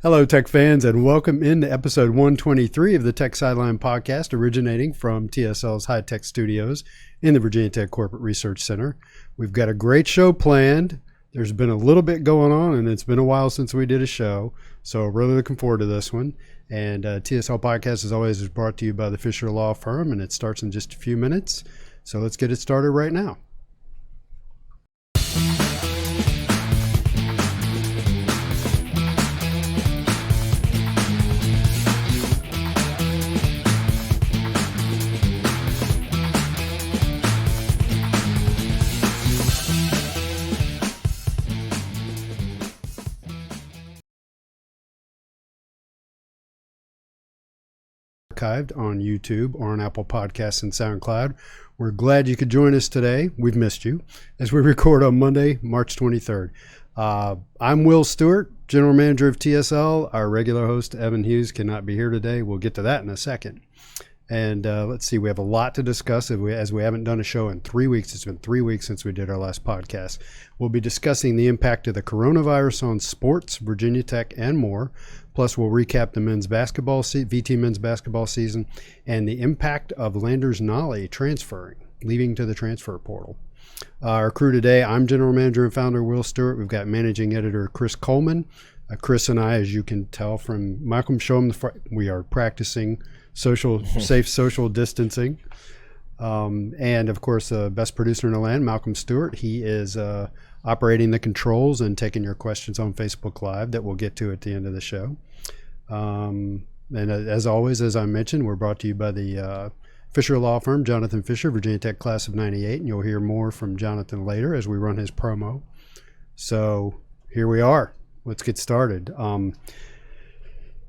Hello, tech fans, and welcome into episode 123 of the Tech Sideline Podcast, originating from TSL's high-tech studios in the Virginia Tech Corporate Research Center. We've got a great show planned. There's been a little bit going on, and it's been a while since we did a show, so really looking forward to this one. And TSL Podcast, as always, is brought to you by the Fisher Law Firm, and it starts in just a few minutes. So let's get it started right now. Archived on YouTube or on Apple Podcasts and SoundCloud. We're glad you could join us today. We've missed you as we record on Monday, March 23rd. I'm Will Stewart, General Manager of TSL. Our regular host, Evan Hughes, cannot be here today. We'll get to that in a second. And let's see, we have a lot to discuss as we haven't done a show in 3 weeks. It's been 3 weeks since we did our last podcast. We'll be discussing the impact of the coronavirus on sports, Virginia Tech, and more. Plus, we'll recap the VT men's basketball season and the impact of Landers Nolley transferring, leaving to the transfer portal. Our crew today, I'm General Manager and Founder Will Stewart. We've got Managing Editor Chris Coleman. Chris and I, as you can tell from Malcolm Showham, we are practicing safe social distancing. And of course, the best producer in the land, Malcolm Stewart. He is operating the controls and taking your questions on Facebook Live that we'll get to at the end of the show. And as always, as I mentioned, we're brought to you by the Fisher Law Firm, Jonathan Fisher, Virginia Tech Class of 98. And you'll hear more from Jonathan later as we run his promo. So here we are. Let's get started.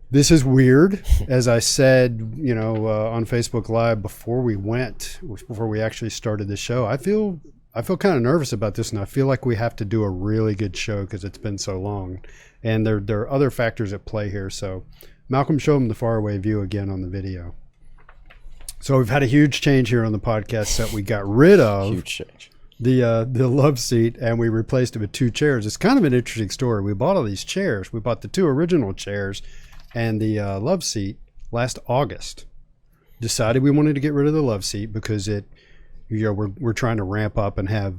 This is weird. As I said, on Facebook Live before we actually started the show, I feel kind of nervous about this, and I feel like we have to do a really good show because it's been so long. And there are other factors at play here. So Malcolm, show them the faraway view again on the video. So we've had a huge change here on the podcast set. We got rid of huge change. The love seat, and we replaced it with two chairs. It's kind of an interesting story. We bought all these chairs. We bought the two original chairs and the love seat last August. Decided we wanted to get rid of the love seat because we're trying to ramp up and have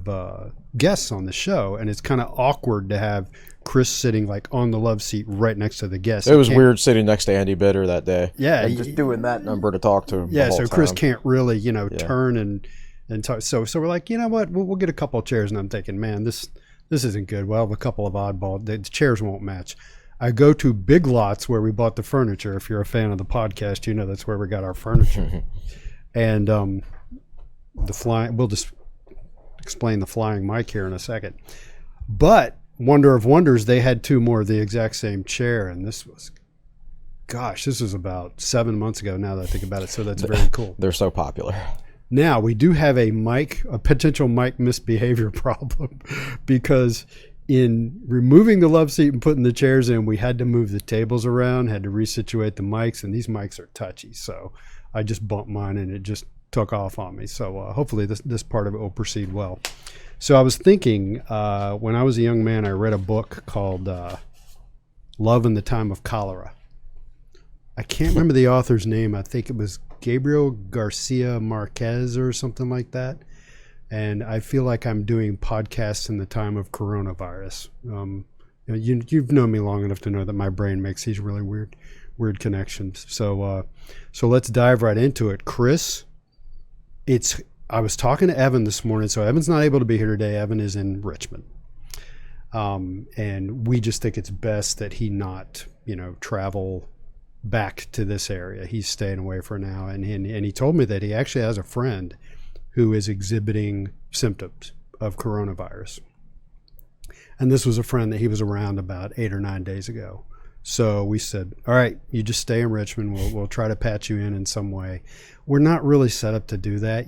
guests on the show, and it's kind of awkward to have Chris sitting like on the love seat right next to the guest. It was weird sitting next to Andy Bitter that day. Yeah, and just doing that number to talk to him. Yeah, so Chris time. can't really turn and talk. So we're like, you know what? We'll get a couple of chairs, and I'm thinking, man, this isn't good. We'll have a couple of oddball. The chairs won't match. I go to Big Lots where we bought the furniture. If you're a fan of the podcast, you know that's where we got our furniture. And we'll just explain the flying mic here in a second. But wonder of wonders, they had two more of the exact same chair, and this was about 7 months ago now that I think about it, so that's very cool. They're so popular. Now, we do have a potential mic misbehavior problem because in removing the love seat and putting the chairs in, we had to move the tables around, had to resituate the mics, and these mics are touchy, so I just bumped mine and it just took off on me. So hopefully this part of it will proceed well. So I was thinking, when I was a young man, I read a book called Love in the Time of Cholera. I can't remember the author's name. I think it was Gabriel Garcia Marquez or something like that. And I feel like I'm doing podcasts in the time of coronavirus. You've known me long enough to know that my brain makes these really weird connections. So let's dive right into it. Chris, I was talking to Evan this morning. So Evan's not able to be here today. Evan is in Richmond. And we just think it's best that he not, travel back to this area. He's staying away for now. And he told me that he actually has a friend who is exhibiting symptoms of coronavirus. And this was a friend that he was around about 8 or 9 days ago. So we said, all right, you just stay in Richmond. We'll try to patch you in some way. We're not really set up to do that.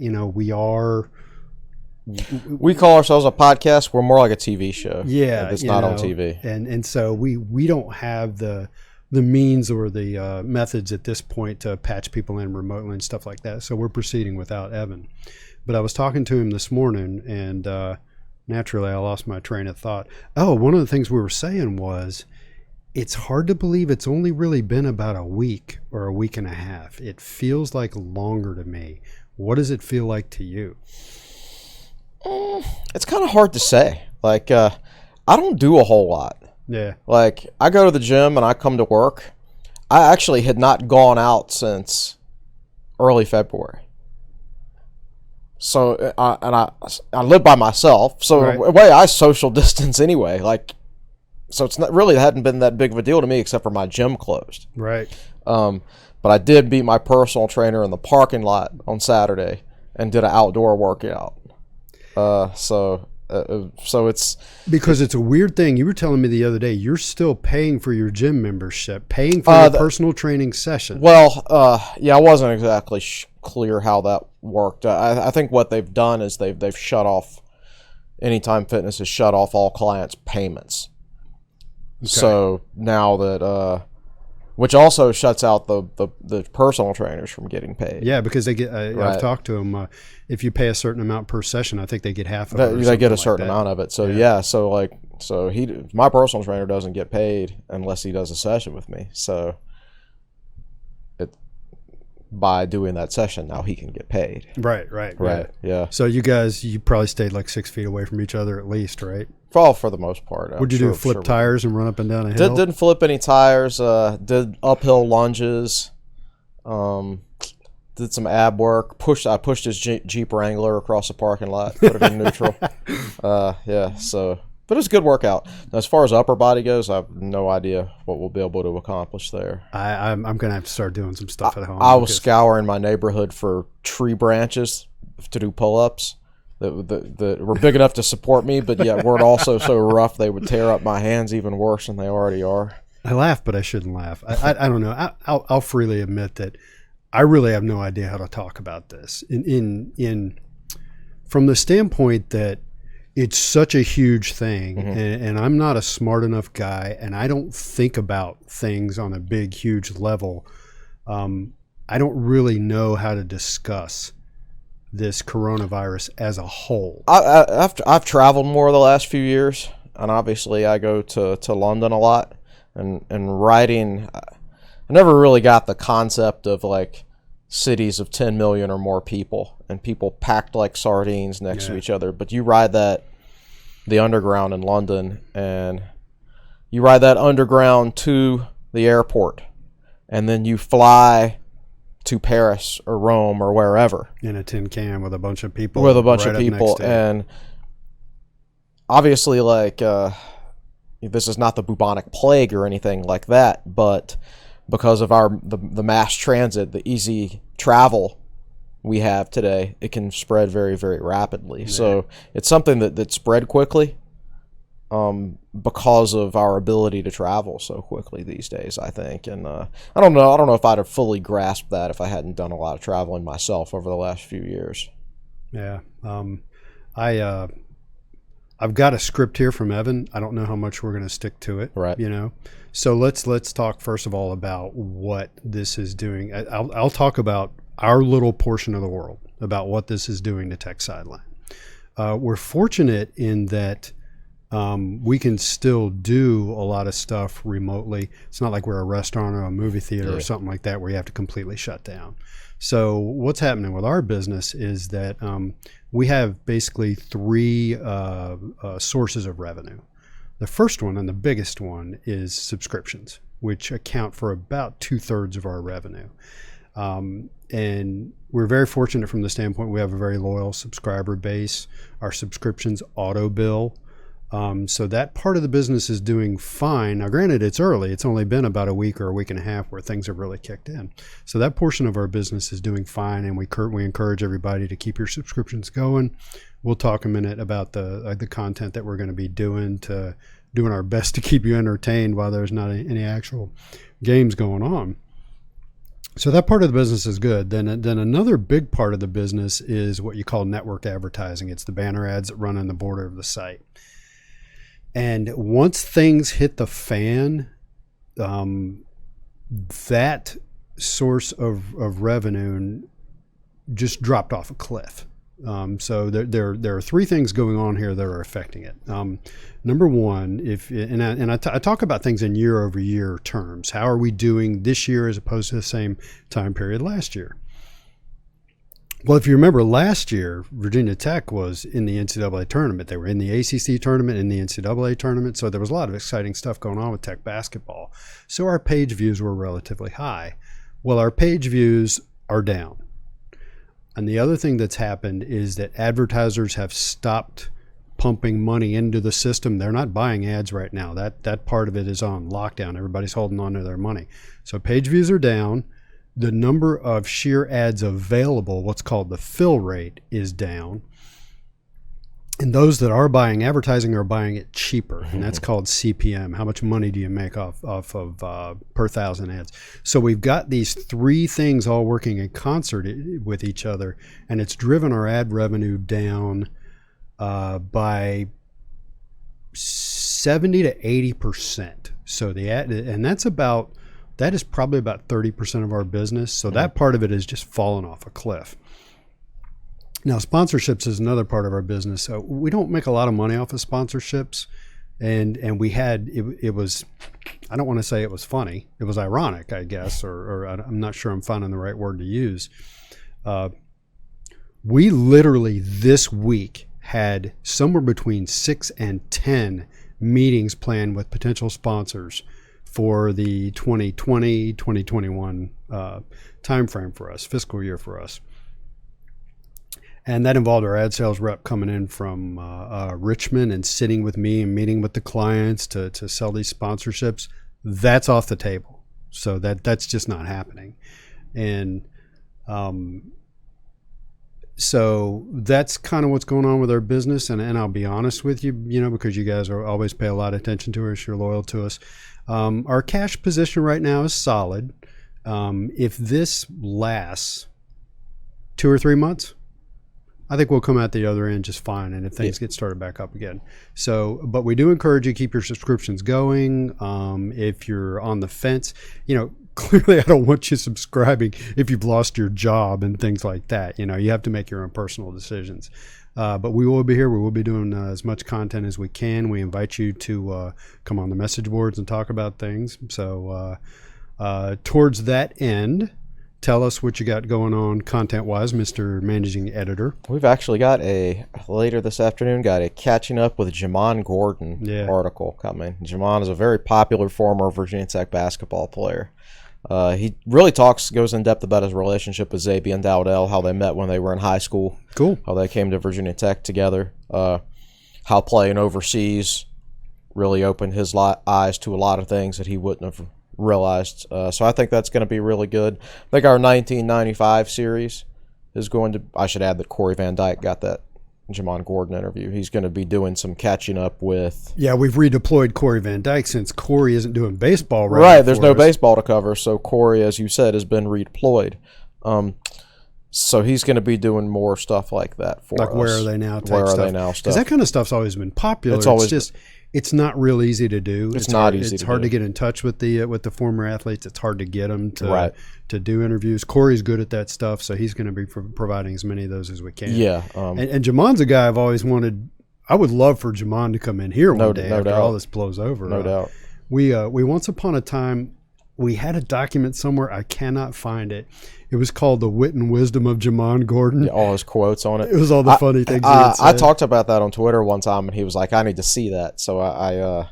We call ourselves a podcast. We're more like a TV show. Yeah. It's not on TV. And so we don't have the means or the methods at this point to patch people in remotely and stuff like that. So we're proceeding without Evan. But I was talking to him this morning, and naturally I lost my train of thought. Oh, one of the things we were saying was, it's hard to believe it's only really been about a week or a week and a half. It feels like longer to me. What does it feel like to you? It's kind of hard to say. Like, I don't do a whole lot. Yeah. Like, I go to the gym and I come to work. I actually had not gone out since early February. So, I live by myself. So, Right. in a way, I social distance anyway. Like, so it's not really hadn't been that big of a deal to me except for my gym closed. Right. But I did beat my personal trainer in the parking lot on Saturday and did an outdoor workout. So it's because it's a weird thing. You were telling me the other day you're still paying for your gym membership, paying for your personal training session. Well, yeah, I wasn't exactly clear how that worked. I think what they've done is they've shut off Anytime Fitness has shut off all clients' payments. Okay. So now that which also shuts out the personal trainers from getting paid. Yeah, because they get. Right. I've talked to them. If you pay a certain amount per session, I think they get half of it. They get a certain amount of it. So my personal trainer doesn't get paid unless he does a session with me. So by doing that session, now he can get paid. Right. Yeah. So you probably stayed like 6 feet away from each other at least, right? For the most part. Would you do? Flip tires and run up and down a hill? Didn't flip any tires. Did uphill lunges. Did some ab work. I pushed his Jeep Wrangler across the parking lot. Put it in neutral. Yeah. So, but it was a good workout. Now, as far as upper body goes, I have no idea what we'll be able to accomplish there. I'm gonna have to start doing some stuff at home. I was scouring my neighborhood for tree branches to do pull-ups. That were big enough to support me, but yet weren't also so rough they would tear up my hands even worse than they already are. I laugh, but I shouldn't laugh. I don't know. I'll freely admit that I really have no idea how to talk about this. From the standpoint that it's such a huge thing, and I'm not a smart enough guy, and I don't think about things on a big, huge level. I don't really know how to discuss this coronavirus as a whole. I've traveled more the last few years, and obviously I go to London a lot, and writing. I never really got the concept of like cities of 10 million or more people and people packed like sardines next to each other. But you ride the underground in London, and you ride that underground to the airport, and then you fly to Paris or Rome or wherever in a tin can with a bunch of people. And obviously, like this is not the bubonic plague or anything like that, but because of the mass transit, the easy travel we have today, it can spread very, very rapidly. Yeah. So it's something that spread quickly. Because of our ability to travel so quickly these days, I think. And I don't know if I'd have fully grasped that if I hadn't done a lot of traveling myself over the last few years. Yeah. I've got a script here from Evan. I don't know how much we're going to stick to it. Right. So let's talk first of all about what this is doing. I'll talk about our little portion of the world, about what this is doing to Tech Sideline. We're fortunate in that we can still do a lot of stuff remotely. It's not like we're a restaurant or a movie theater or something like that where you have to completely shut down. So what's happening with our business is that we have basically three sources of revenue. The first one and the biggest one is subscriptions, which account for about 2/3 of our revenue. And we're very fortunate from the standpoint we have a very loyal subscriber base. Our subscriptions auto bill. So that part of the business is doing fine. Now, granted, it's early. It's only been about a week or a week and a half where things have really kicked in. So that portion of our business is doing fine, and we encourage everybody to keep your subscriptions going. We'll talk a minute about the content that we're going to be doing our best to keep you entertained while there's not any actual games going on. So that part of the business is good. Then another big part of the business is what you call network advertising. It's the banner ads that run on the border of the site. And once things hit the fan, that source of revenue just dropped off a cliff. So there are three things going on here that are affecting it. Number one, I talk about things in year-over-year terms. How are we doing this year as opposed to the same time period last year? Well, if you remember last year, Virginia Tech was in the NCAA tournament. They were in the ACC tournament, in the NCAA tournament. So there was a lot of exciting stuff going on with Tech basketball. So our page views were relatively high. Well, our page views are down. And the other thing that's happened is that advertisers have stopped pumping money into the system. They're not buying ads right now. That part of it is on lockdown. Everybody's holding on to their money. So page views are down. The number of sheer ads available, what's called the fill rate, is down. And those that are buying advertising are buying it cheaper, and that's called CPM. How much money do you make off of per thousand ads? So we've got these three things all working in concert with each other, and it's driven our ad revenue down by 70 to 80%. So the ad, and that is probably about 30% of our business. So that part of it has just fallen off a cliff. Now, sponsorships is another part of our business. So we don't make a lot of money off of sponsorships. And we had, it was, I don't want to say it was funny. It was ironic, I guess, or I'm not sure I'm finding the right word to use. We literally this week had somewhere between 6 and 10 meetings planned with potential sponsors for the 2020, 2021 timeframe for us, fiscal year for us. And that involved our ad sales rep coming in from Richmond and sitting with me and meeting with the clients to sell these sponsorships. That's off the table. So that's just not happening. And so that's kind of what's going on with our business. And I'll be honest with you, because you guys always pay a lot of attention to us. You're loyal to us. Our cash position right now is solid. If this lasts 2 or 3 months, I think we'll come out the other end just fine, and if things get started back up again. So, but we do encourage you to keep your subscriptions going. If you're on the fence, clearly I don't want you subscribing if you've lost your job and things like that. You have to make your own personal decisions. But we will be here. We will be doing as much content as we can. We invite you to come on the message boards and talk about things. So towards that end, tell us what you got going on content-wise, Mr. Managing Editor. We've actually got later this afternoon, a Catching Up with Jamon Gordon article coming. Jamon is a very popular former Virginia Tech basketball player. He really goes in depth about his relationship with Xavier and Dowdell, how they met when they were in high school. Cool. How they came to Virginia Tech together. How playing overseas really opened his eyes to a lot of things that he wouldn't have realized. So I think that's going to be really good. I think our 1995 series is going to, I should add that Corey Van Dyke got that Jamon Gordon interview. He's going to be doing some catching up with. Yeah, we've redeployed Corey Van Dyke since Corey isn't doing baseball right. There's no baseball to cover, so Corey, as you said, has been redeployed. So he's going to be doing more stuff like that for us. Like Where Are They Now? Where Are They Now? Because that kind of stuff's always been popular. It's not real easy to do. It's not easy. It's hard to get in touch with the former athletes. It's hard to get them to do interviews. Corey's good at that stuff, so he's going to be providing as many of those as we can. Yeah. And Jamon's a guy I've always wanted. I would love for Jamon to come in here one day after all this blows over. No doubt. We once upon a time, we had a document somewhere. I cannot find it. It was called The Wit and Wisdom of Jamon Gordon. Yeah, all his quotes on it. It was all the funny things he would say. I talked about that on Twitter one time, and he was like, I need to see that. So I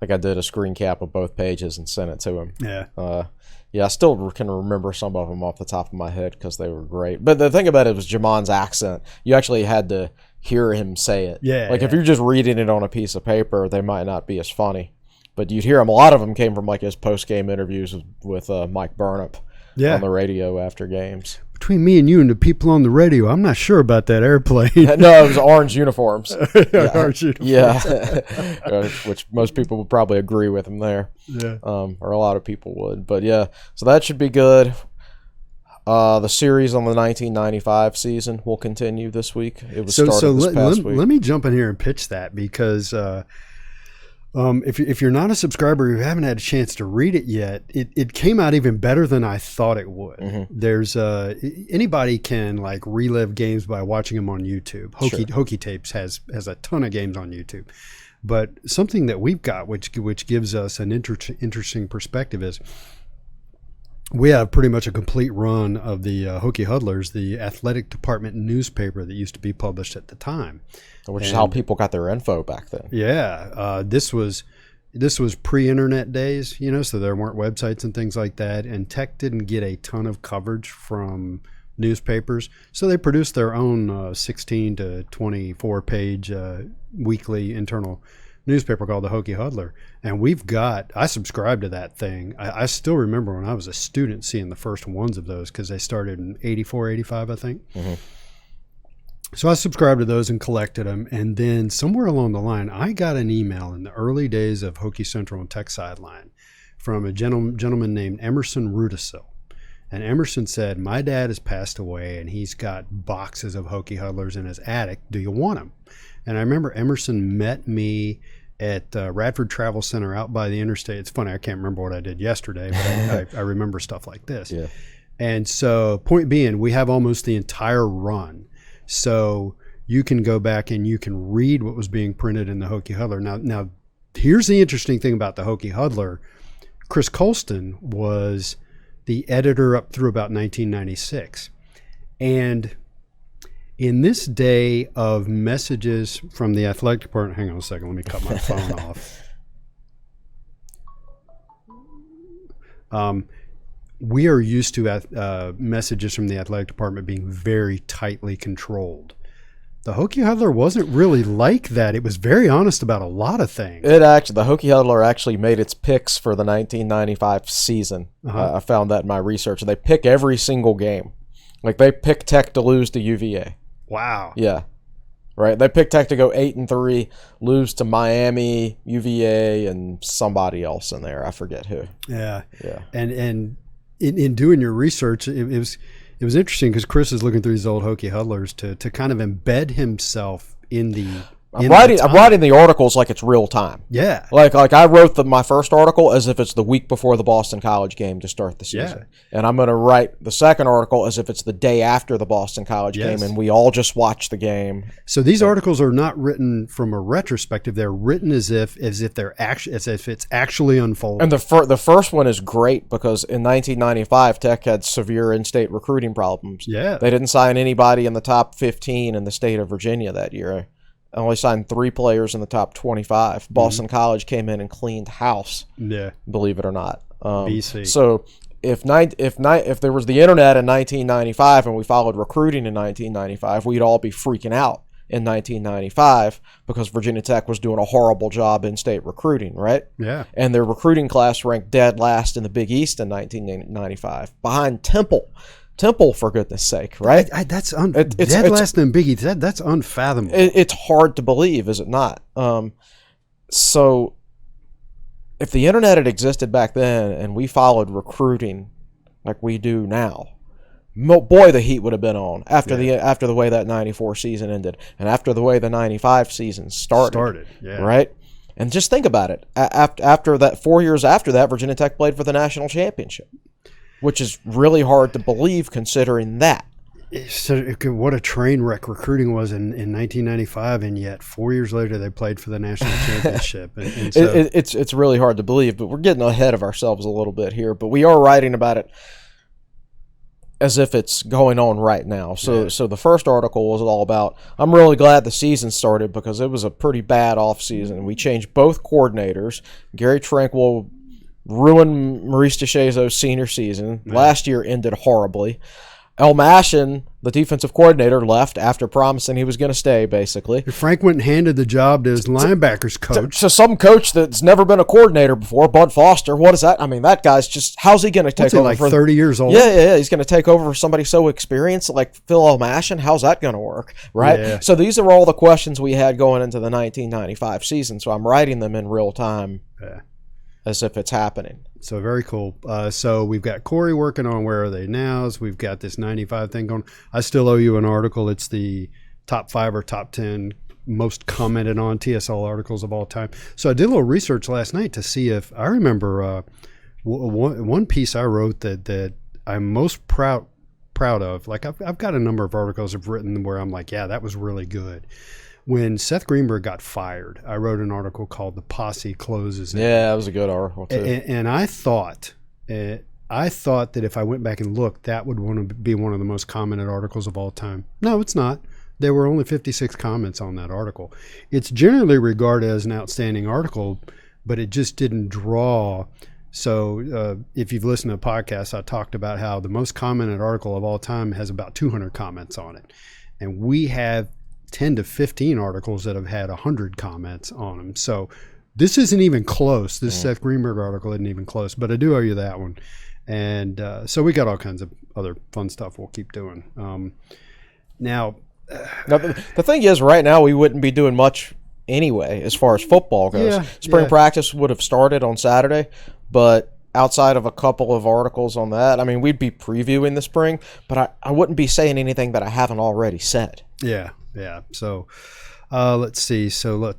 did a screen cap of both pages and sent it to him. Yeah. I still can remember some of them off the top of my head because they were great. But the thing about it was Jamon's accent. You actually had to hear him say it. Yeah. If you're just reading it on a piece of paper, they might not be as funny. But you'd hear him. A lot of them came from his post-game interviews with Mike Burnip. Yeah. On the radio after games. Between me and you and the people on the radio, I'm not sure about that airplane. No, it was orange uniforms. Orange uniforms. Yeah. Which most people would probably agree with him there. Yeah. Or a lot of people would. But yeah, so that should be good. The series on the 1995 season will continue this week. It was started this past week. Let me jump in here and pitch that because If you're not a subscriber, you haven't had a chance to read it yet. It came out even better than I thought it would. Mm-hmm. There's anybody can like relive games by watching them on YouTube. Hokey Tapes has a ton of games on YouTube, but something that we've got which gives us an interesting perspective is we have pretty much a complete run of the Hokie Huddlers, the athletic department newspaper that used to be published at the time. Which is how people got their info back then. Yeah. This was pre-internet days, so there weren't websites and things like that. And tech didn't get a ton of coverage from newspapers. So they produced their own 16 to 24 page weekly internal newspaper called the Hokie Huddler. And I subscribed to that thing. I still remember when I was a student seeing the first ones of those because they started in 84, 85, I think. Mm-hmm. So I subscribed to those and collected them. And then somewhere along the line, I got an email in the early days of Hokie Central and Tech Sideline from a gentleman named Emerson Rudisil. And Emerson said, my dad has passed away and he's got boxes of Hokie Huddlers in his attic. Do you want them? And I remember Emerson met me at Radford Travel Center out by the interstate. It's funny, I can't remember what I did yesterday, but I remember stuff like this. Yeah. And so point being, we have almost the entire run. So you can go back and you can read what was being printed in the Hokie Huddler. Now, here's the interesting thing about the Hokie Huddler. Chris Colston was the editor up through about 1996. And in this day of messages from the athletic department, hang on a second, let me cut my phone off. We are used to messages from the athletic department being very tightly controlled. The Hokie Huddler wasn't really like that. It was very honest about a lot of things. The Hokie Huddler actually made its picks for the 1995 season. Uh-huh. I found that in my research. They pick every single game. Like they pick Tech to lose to UVA. Wow. Yeah. Right. They picked Tech to go 8-3, lose to Miami, UVA, and somebody else in there. I forget who. Yeah. Yeah. And in doing your research, it was interesting because Chris is looking through these old Hokie Huddlers to kind of embed himself in the. I'm writing the articles like it's real time. Yeah. Like I wrote my first article as if it's the week before the Boston College game to start the season. Yeah. And I'm going to write the second article as if it's the day after the Boston College game and we all just watched the game. So these articles are not written from a retrospective. They're written as if it's actually unfolding. And the first one is great because in 1995 Tech had severe in-state recruiting problems. Yeah. They didn't sign anybody in the top 15 in the state of Virginia that year. I only signed 3 players in the top 25. Boston College came in and cleaned house. Yeah, believe it or not. BC. So if there was the internet in 1995 and we followed recruiting in 1995, we'd all be freaking out in 1995 because Virginia Tech was doing a horrible job in state recruiting, right? Yeah. And their recruiting class ranked dead last in the Big East in 1995, behind Temple. Temple, for goodness sake, right? That's dead last in Big East. That's unfathomable. It's hard to believe, is it not? So if the internet had existed back then and we followed recruiting like we do now, boy, the heat would have been on after the way that 94 season ended and after the way the 95 season started. Yeah. Right? And just think about it. After that, 4 years after that, Virginia Tech played for the national championship, which is really hard to believe considering that. So what a train wreck recruiting was in 1995, and yet 4 years later they played for the national championship. And so, it's really hard to believe, but we're getting ahead of ourselves a little bit here. But we are writing about it as if it's going on right now. So the first article was all about, I'm really glad the season started because it was a pretty bad offseason. We changed both coordinators. Gary Tranquil ruined Maurice DeShazo's senior season. Last year ended horribly. El Mashin, the defensive coordinator, left after promising he was going to stay, basically. Frank went and handed the job to his linebackers coach. So some coach that's never been a coordinator before, Bud Foster. What is that? I mean, that guy's just, how's he going to take over? Like 30 years old? Yeah. He's going to take over for somebody so experienced like Phil El Mashin. How's that going to work, right? Yeah. So these are all the questions we had going into the 1995 season. So I'm writing them in real time. Yeah. As if it's happening. So very cool. So we've got Corey working on Where Are They Nows. We've got this 95 thing going. I still owe you an article. It's the top 5 or top 10 most commented on TSL articles of all time. So I did a little research last night to see if I remember one piece I wrote that I'm most proud of. Like I've got a number of articles I've written where I'm like, yeah, that was really good. When Seth Greenberg got fired, I wrote an article called "The Posse Closes." Yeah, that was a good article too. And I thought that if I went back and looked, that would want to be one of the most commented articles of all time. No, it's not. There were only 56 comments on that article. It's generally regarded as an outstanding article, but it just didn't draw. So if you've listened to the podcast, I talked about how the most commented article of all time has about 200 comments on it. And we have 10 to 15 articles that have had 100 comments on them. So this isn't even close. This Seth Greenberg article isn't even close, but I do owe you that one. And so we got all kinds of other fun stuff we'll keep doing. Now, the thing is, right now we wouldn't be doing much anyway as far as football goes. Spring practice would have started on Saturday, but outside of a couple of articles on that, I mean, we'd be previewing the spring, but I wouldn't be saying anything that I haven't already said. Yeah. So let's see. So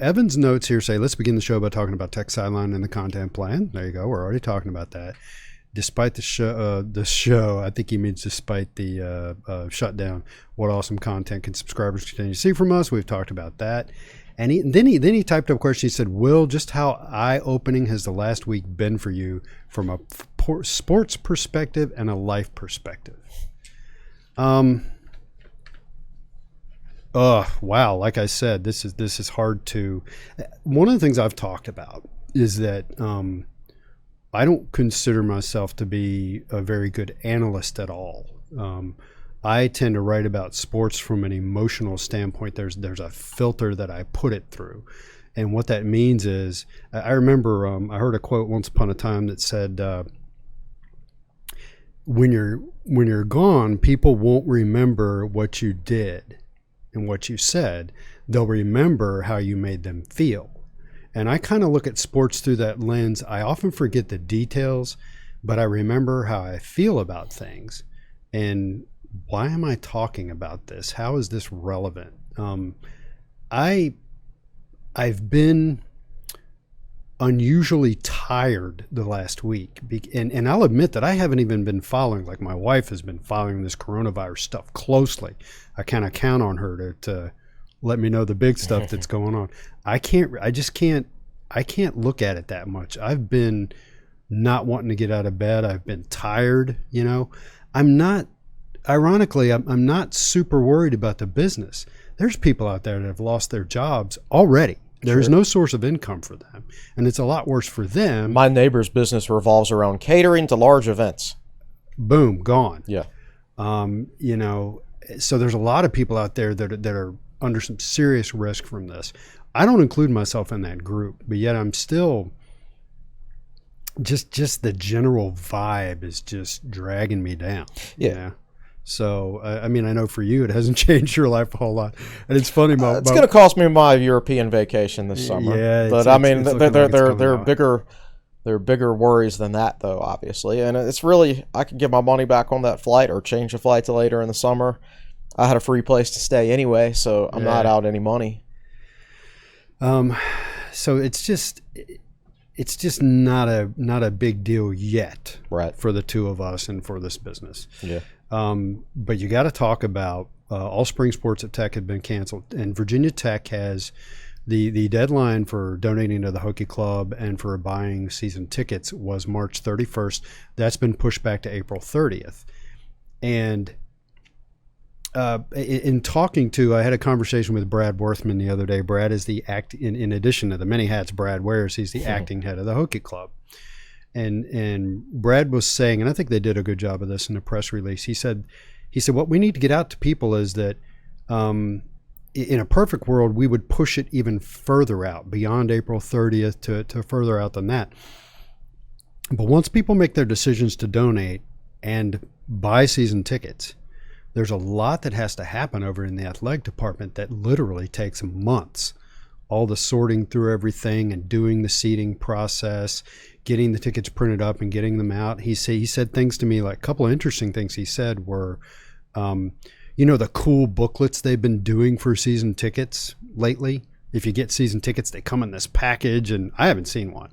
Evan's notes here say, let's begin the show by talking about Tech Sideline and the content plan. There you go. We're already talking about that. Despite the show, I think he means despite the shutdown, what awesome content can subscribers continue to see from us? We've talked about that. And then he typed up a question. He said, Will, just how eye-opening has the last week been for you from a sports perspective and a life perspective? Wow. Like I said, this is hard to. One of the things I've talked about is that I don't consider myself to be a very good analyst at all. I tend to write about sports from an emotional standpoint. There's a filter that I put it through. And what that means is, I remember I heard a quote once upon a time that said, when you're gone, people won't remember what you did and what you said. They'll remember how you made them feel. And I kind of look at sports through that lens. I often forget the details, but I remember how I feel about things. And why am I talking about this? How is this relevant? I've been unusually tired the last week. And I'll admit that I haven't even been following, like my wife has been following this coronavirus stuff closely. I kind of count on her to let me know the big stuff that's going on. I can't look at it that much. I've been not wanting to get out of bed. I've been tired, I'm not super worried about the business. There's people out there that have lost their jobs already. There's no source of income for them, and it's a lot worse for them. My neighbor's business revolves around catering to large events. Boom, gone. Yeah. So there's a lot of people out there that are under some serious risk from this. I don't include myself in that group, but yet I'm still just the general vibe is just dragging me down. Yeah. So, I know for you, it hasn't changed your life a whole lot. And it's funny. It's going to cost me my European vacation this summer. Yeah. But there are bigger worries than that, though, obviously. And it's really, I can get my money back on that flight or change the flight to later in the summer. I had a free place to stay anyway, so I'm not out any money. So it's just not a big deal yet, right, for the two of us and for this business. Yeah. But you got to talk about all spring sports at Tech had been canceled, and Virginia Tech has the deadline for donating to the Hokie Club and for buying season tickets was March 31st. That's been pushed back to April 30th, and in talking to, I had a conversation with Brad Worthman the other day. Brad is in addition to the many hats Brad wears, he's the acting head of the Hokie Club. And Brad was saying, and I think they did a good job of this in the press release. He said, what we need to get out to people is that in a perfect world, we would push it even further out beyond April 30th to further out than that. But once people make their decisions to donate and buy season tickets, there's a lot that has to happen over in the athletic department that literally takes months. All the sorting through everything and doing the seating process, getting the tickets printed up and getting them out. He said things to me, like a couple of interesting things he said were, the cool booklets they've been doing for season tickets lately. If you get season tickets, they come in this package, and I haven't seen one.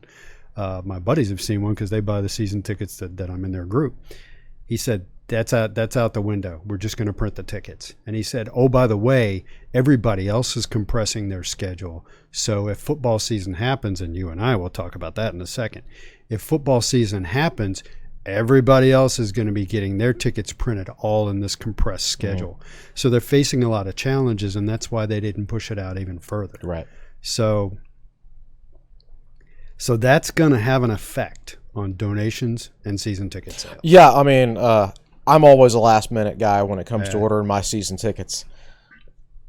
My buddies have seen one because they buy the season tickets that I'm in their group. He said, that's out the window. We're just going to print the tickets. And he said, oh, by the way, everybody else is compressing their schedule. So if football season happens, and you and I will talk about that in a second, if football season happens, everybody else is going to be getting their tickets printed all in this compressed schedule. So they're facing a lot of challenges, and that's why they didn't push it out even further. Right. So that's going to have an effect on donations and season ticket sales. Yeah, I mean, I'm always a last-minute guy when it comes to ordering my season tickets.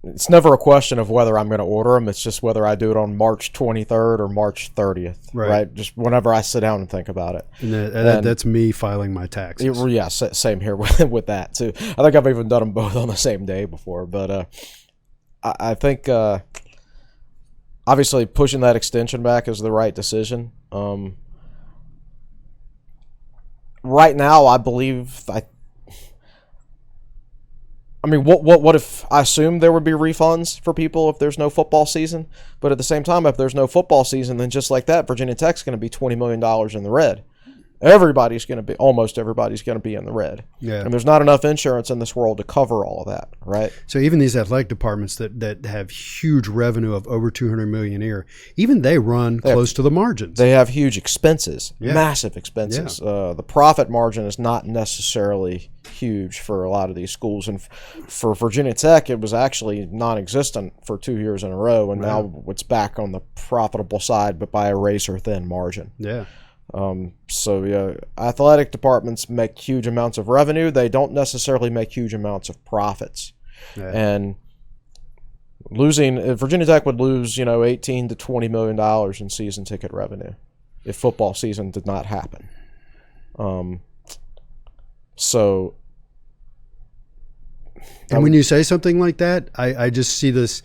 It's never a question of whether I'm going to order them. It's just whether I do it on March 23rd or March 30th, right? Just whenever I sit down and think about it. And that's me filing my taxes. Yeah, same here with that, too. I think I've even done them both on the same day before. But I think, obviously, pushing that extension back is the right decision. Right now, I believe I mean, what if I assume there would be refunds for people if there's no football season? But at the same time, if there's no football season, then just like that, Virginia Tech's going to be $20 million in the red. Almost everybody's going to be in the red. Yeah. And there's not enough insurance in this world to cover all of that, right? So even these athletic departments that have huge revenue of over $200 million a year, even they run close to the margins. They have huge expenses, massive expenses. Yeah. The profit margin is not necessarily huge for a lot of these schools. And for Virginia Tech, it was actually non-existent for 2 years in a row, and now it's back on the profitable side, but by a razor-thin margin. Yeah. Athletic departments make huge amounts of revenue. They don't necessarily make huge amounts of profits. Yeah. And Virginia Tech would lose, $18 to $20 million in season ticket revenue if football season did not happen. And when you say something like that, I just see this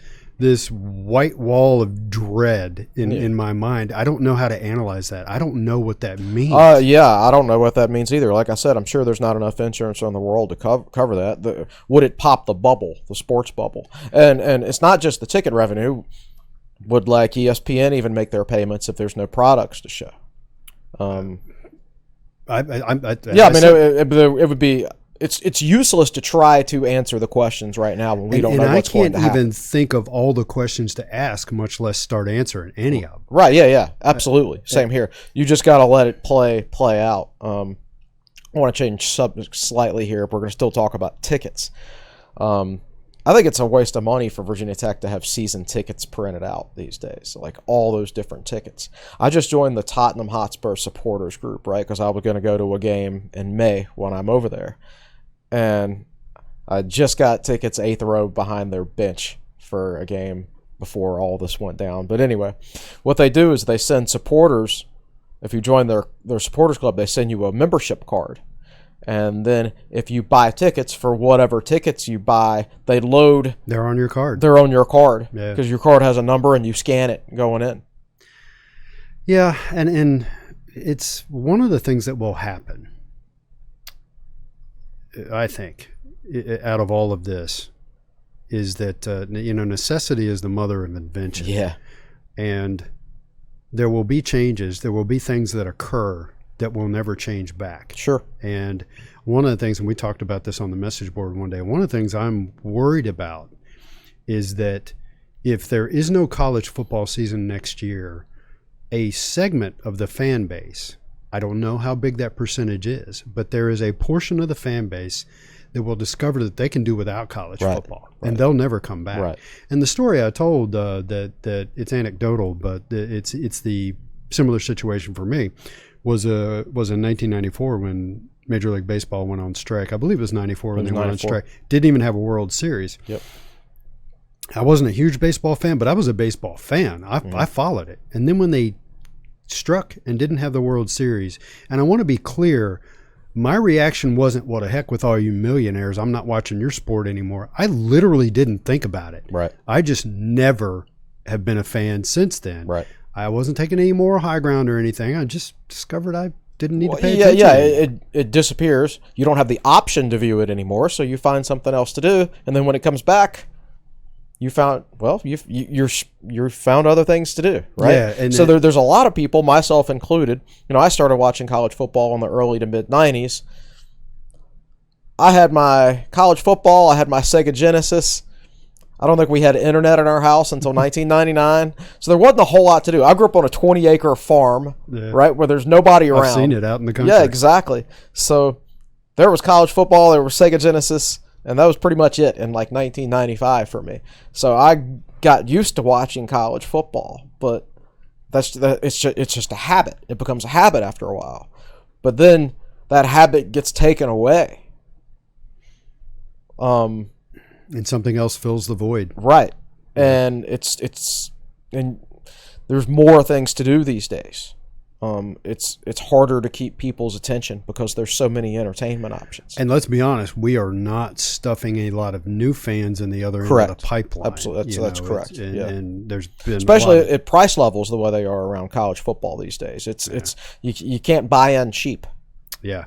white wall of dread in my mind. I don't know how to analyze that. I don't know what that means. I don't know what that means either. Like I said, I'm sure there's not enough insurance in the world to cover that. Would it pop the bubble, the sports bubble? And it's not just the ticket revenue. Would like ESPN even make their payments if there's no products to show? It would be. It's useless to try to answer the questions right now when we don't know what's going to happen. I can't even think of all the questions to ask, much less start answering any of them. Right, yeah, absolutely. Same here. You just got to let it play out. I want to change subject slightly here, but we're going to still talk about tickets. I think it's a waste of money for Virginia Tech to have season tickets printed out these days, like all those different tickets. I just joined the Tottenham Hotspur supporters group, right, because I was going to go to a game in May when I'm over there. And I just got tickets 8th row behind their bench for a game before all this went down. But anyway, what they do is they send supporters, if you join their supporters club, they send you a membership card. And then if you buy tickets for whatever tickets you buy, they're on your card. They're on your card because your card has a number and you scan it going in. Yeah, and it's one of the things that will happen, I think, out of all of this, is that necessity is the mother of invention. Yeah. And there will be changes. There will be things that occur that will never change back. Sure. And one of the things, and we talked about this on the message board one day, one of the things I'm worried about is that if there is no college football season next year, a segment of the fan base, I don't know how big that percentage is, but there is a portion of the fan base that will discover that they can do without college football, and they'll never come back. Right. And the story I told, that it's anecdotal, but it's the similar situation for me, was in 1994 when Major League Baseball went on strike. I believe it was 94 when they went on strike. Didn't even have a World Series. Yep. I wasn't a huge baseball fan, but I was a baseball fan. I followed it. And then when they struck and didn't have the World Series, and I want to be clear, my reaction wasn't, well, to heck with all you millionaires, I'm not watching your sport anymore. I literally didn't think about it. Right. I just never have been a fan since then. Right. I wasn't taking any moral high ground or anything. I just discovered I didn't need to pay Yeah, attention. yeah, it disappears. You don't have the option to view it anymore, so you find something else to do, and then when it comes back, you found you're found other things to do, right? Yeah, and so there's a lot of people, myself included. I started watching college football in the early to mid '90s. I had my college football. I had my Sega Genesis. I don't think we had internet in our house until 1999, so there wasn't a whole lot to do. I grew up on a 20-acre farm, right, where there's nobody around. I've seen it out in the country. Yeah, exactly. So there was college football, there was Sega Genesis, and that was pretty much it in like 1995 for me. So I got used to watching college football, but it's just a habit. It becomes a habit after a while. But then that habit gets taken away. And something else fills the void. Right. And and there's more things to do these days. It's harder to keep people's attention because there's so many entertainment options. And let's be honest, we are not stuffing a lot of new fans in the other end of the pipeline. Absolutely, that's correct. And there's been especially at price levels the way they are around college football these days. It's you can't buy in cheap. Yeah.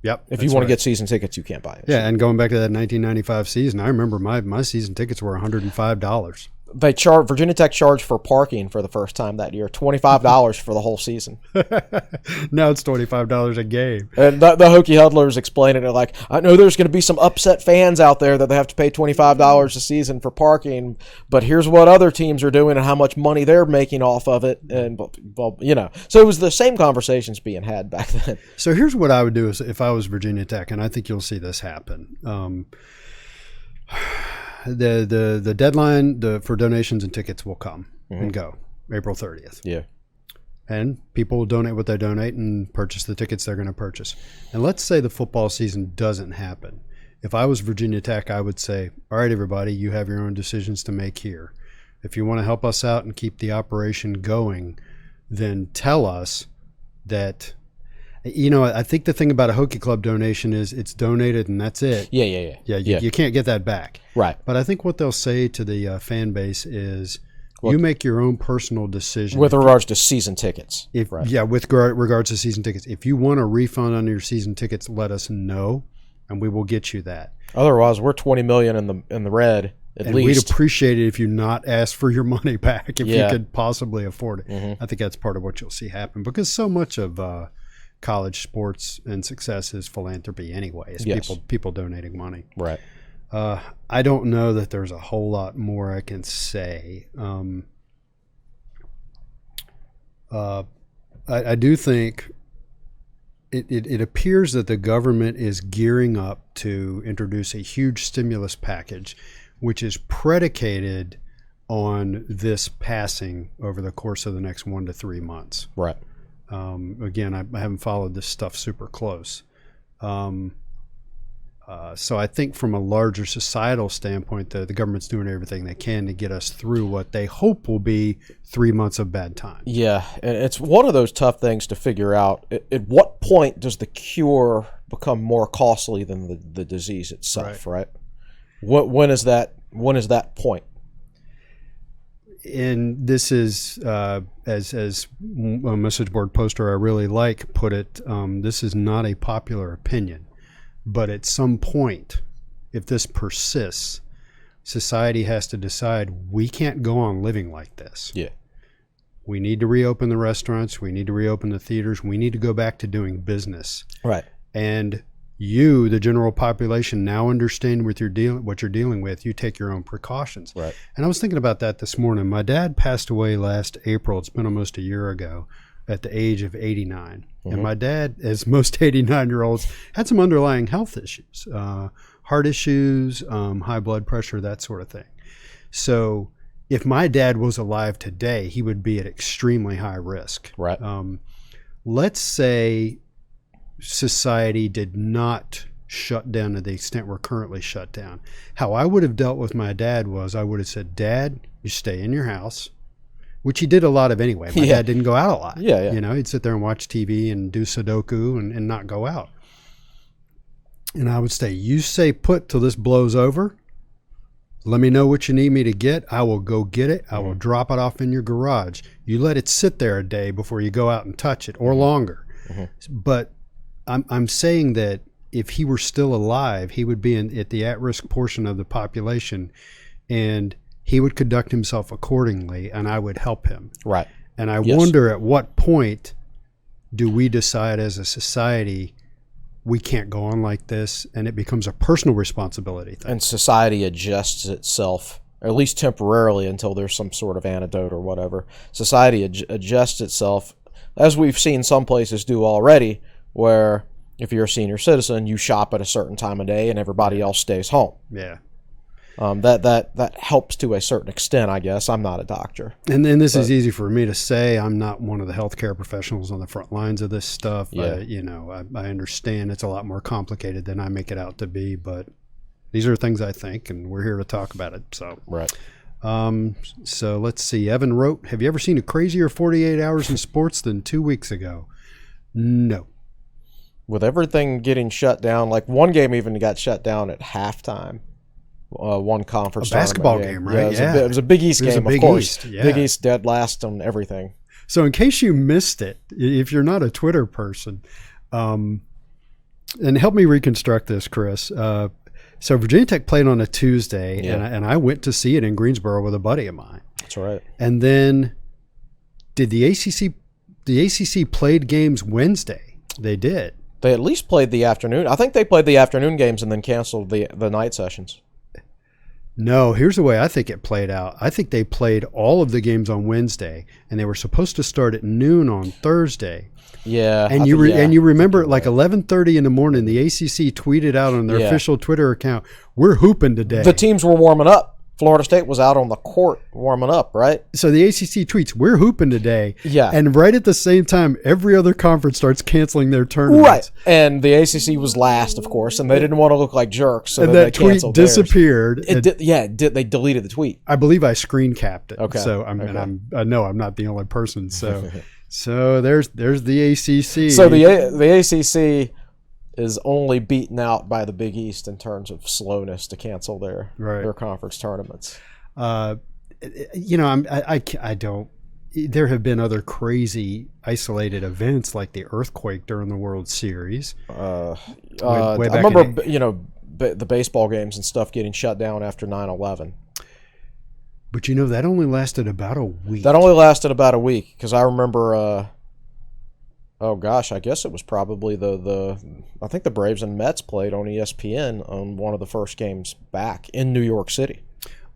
Yep. If you want to get season tickets, you can't buy it. Yeah, and going back to that 1995 season, I remember my season tickets were $105. Virginia Tech charged for parking for the first time that year, $25 for the whole season. Now it's $25 a game. And the Hokie Huddlers explaining it like, I know there's going to be some upset fans out there that they have to pay $25 a season for parking, but here's what other teams are doing and how much money they're making off of it. And, so it was the same conversations being had back then. So here's what I would do if I was Virginia Tech, and I think you'll see this happen. The deadline for donations and tickets will come and go April 30th. Yeah. And people will donate what they donate and purchase the tickets they're going to purchase. And let's say the football season doesn't happen. If I was Virginia Tech, I would say, all right, everybody, you have your own decisions to make here. If you want to help us out and keep the operation going, then tell us that. I think the thing about a Hokie Club donation is it's donated and that's it. Yeah. You can't get that back. Right. But I think what they'll say to the fan base is you make your own personal decision. With regards to season tickets. Yeah, with regards to season tickets. If you want a refund on your season tickets, let us know, and we will get you that. Otherwise, we're $20 million in the red at least. We'd appreciate it if you not ask for your money back if you could possibly afford it. Mm-hmm. I think that's part of what you'll see happen because so much of college sports and success is philanthropy anyway. It's people donating money. Right. I don't know that there's a whole lot more I can say. I do think it appears that the government is gearing up to introduce a huge stimulus package, which is predicated on this passing over the course of the next 1 to 3 months. Right. Again, I haven't followed this stuff super close. So I think from a larger societal standpoint, the government's doing everything they can to get us through what they hope will be 3 months of bad times. Yeah, and it's one of those tough things to figure out. At what point does the cure become more costly than the disease itself, right? When is that point? And this is, as a message board poster I really like put it, this is not a popular opinion. But at some point, if this persists, society has to decide we can't go on living like this. Yeah. We need to reopen the restaurants. We need to reopen the theaters. We need to go back to doing business. Right. And you, the general population, now understand what you're dealing with. You take your own precautions. Right. And I was thinking about that this morning. My dad passed away last April. It's been almost a year ago, at the age of 89. Mm-hmm. And my dad, as most 89-year-olds, had some underlying health issues, heart issues, high blood pressure, that sort of thing. So if my dad was alive today, he would be at extremely high risk. Right. Let's say society did not shut down to the extent we're currently shut down. How I would have dealt with my dad was I would have said, Dad, you stay in your house, which he did a lot of anyway. My dad didn't go out a lot. Yeah. You know, he'd sit there and watch TV and do Sudoku and not go out. And I would say, you stay put till this blows over. Let me know what you need me to get. I will go get it. I will drop it off in your garage. You let it sit there a day before you go out and touch it, or longer. But I'm saying that if he were still alive, he would be at the at-risk portion of the population, and he would conduct himself accordingly, and I would help him. Right. And I wonder at what point do we decide as a society we can't go on like this, and it becomes a personal responsibility thing. And society adjusts itself, at least temporarily, until there's some sort of antidote or whatever. Society adjusts itself, as we've seen some places do already, where if you're a senior citizen, you shop at a certain time of day and everybody else stays home. Yeah. That helps to a certain extent, I guess. I'm not a doctor. And then this is easy for me to say. I'm not one of the healthcare professionals on the front lines of this stuff. Yeah. I understand it's a lot more complicated than I make it out to be, but these are things I think, and we're here to talk about it. So, right. So let's see. Evan wrote, have you ever seen a crazier 48 hours in sports than 2 weeks ago? No. With everything getting shut down, like one game even got shut down at halftime. One conference basketball game, right? It was a Big East game, of course. Yeah. Big East dead last on everything. So in case you missed it, if you're not a Twitter person, and help me reconstruct this, Chris. So Virginia Tech played on a Tuesday, and I went to see it in Greensboro with a buddy of mine. That's right. And then did the ACC played games Wednesday? They did. They at least played the afternoon. I think they played the afternoon games and then canceled the night sessions. No, here's the way I think it played out. I think they played all of the games on Wednesday, and they were supposed to start at noon on Thursday. Yeah, and you remember at like 11:30 in the morning, the ACC tweeted out on their official Twitter account, "We're hooping today." The teams were warming up. Florida State was out on the court warming up, right? So the ACC tweets, "We're hooping today." Yeah. And right at the same time, every other conference starts canceling their tournaments. Right. And the ACC was last, of course, and they didn't want to look like jerks, so and then that they tweet canceled disappeared. They deleted the tweet. I believe I screen capped it. Okay. So I know I'm not the only person. So so there's the ACC. So the ACC is only beaten out by the Big East in terms of slowness to cancel their conference tournaments. I don't. There have been other crazy isolated events like the earthquake during the World Series. I remember, the baseball games and stuff getting shut down after 9/11. But that only lasted about a week. Because I remember. Oh gosh, I guess it was probably I think the Braves and Mets played on ESPN on one of the first games back in New York City.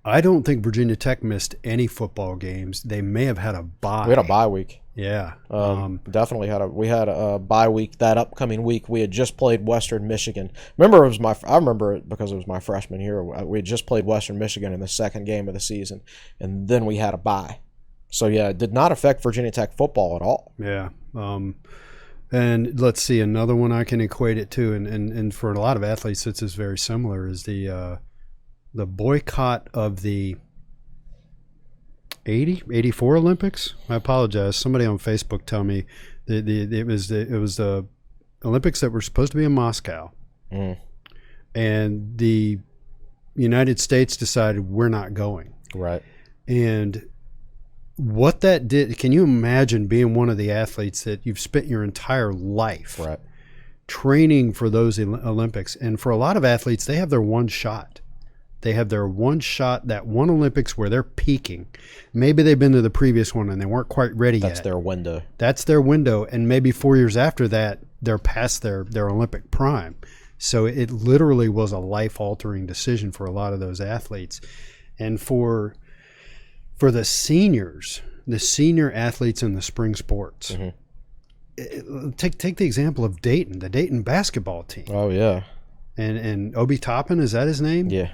I don't think Virginia Tech missed any football games. They may have had a bye. We had a bye week. Yeah. Definitely had a bye week that upcoming week. We had just played Western Michigan. I remember it because it was my freshman year. We had just played Western Michigan in the second game of the season, and then we had a bye. So yeah, it did not affect Virginia Tech football at all. Yeah. And let's see, another one I can equate it to, and for a lot of athletes, this is very similar, is the boycott of the 84 Olympics. I apologize. Somebody on Facebook tell me it was the Olympics that were supposed to be in Moscow, and the United States decided we're not going. Right. And what that did, can you imagine being one of the athletes that you've spent your entire life training for those Olympics? And for a lot of athletes, they have their one shot. They have their one shot, that one Olympics where they're peaking. Maybe they've been to the previous one and they weren't quite ready yet. That's their window. That's their window. And maybe 4 years after that, they're past their Olympic prime. So it literally was a life-altering decision for a lot of those athletes. And for the seniors, the senior athletes in the spring sports, take the example of Dayton, the Dayton basketball team. Oh yeah, and Obi Toppin, is that his name? Yeah.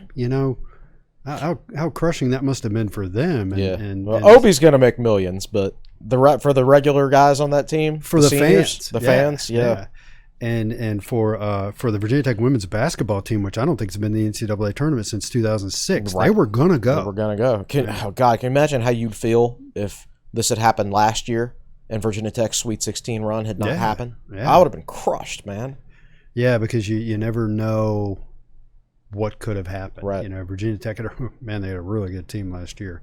How crushing that must have been for them. And Obi's going to make millions, but for the regular guys on that team, for the seniors, fans, And for the Virginia Tech women's basketball team, which I don't think has been in the NCAA tournament since 2006, they were going to go. They were going to go. Can you imagine how you'd feel if this had happened last year and Virginia Tech's Sweet 16 run had not happened? Yeah. I would have been crushed, man. Yeah, because you never know what could have happened. Right. Virginia Tech they had a really good team last year.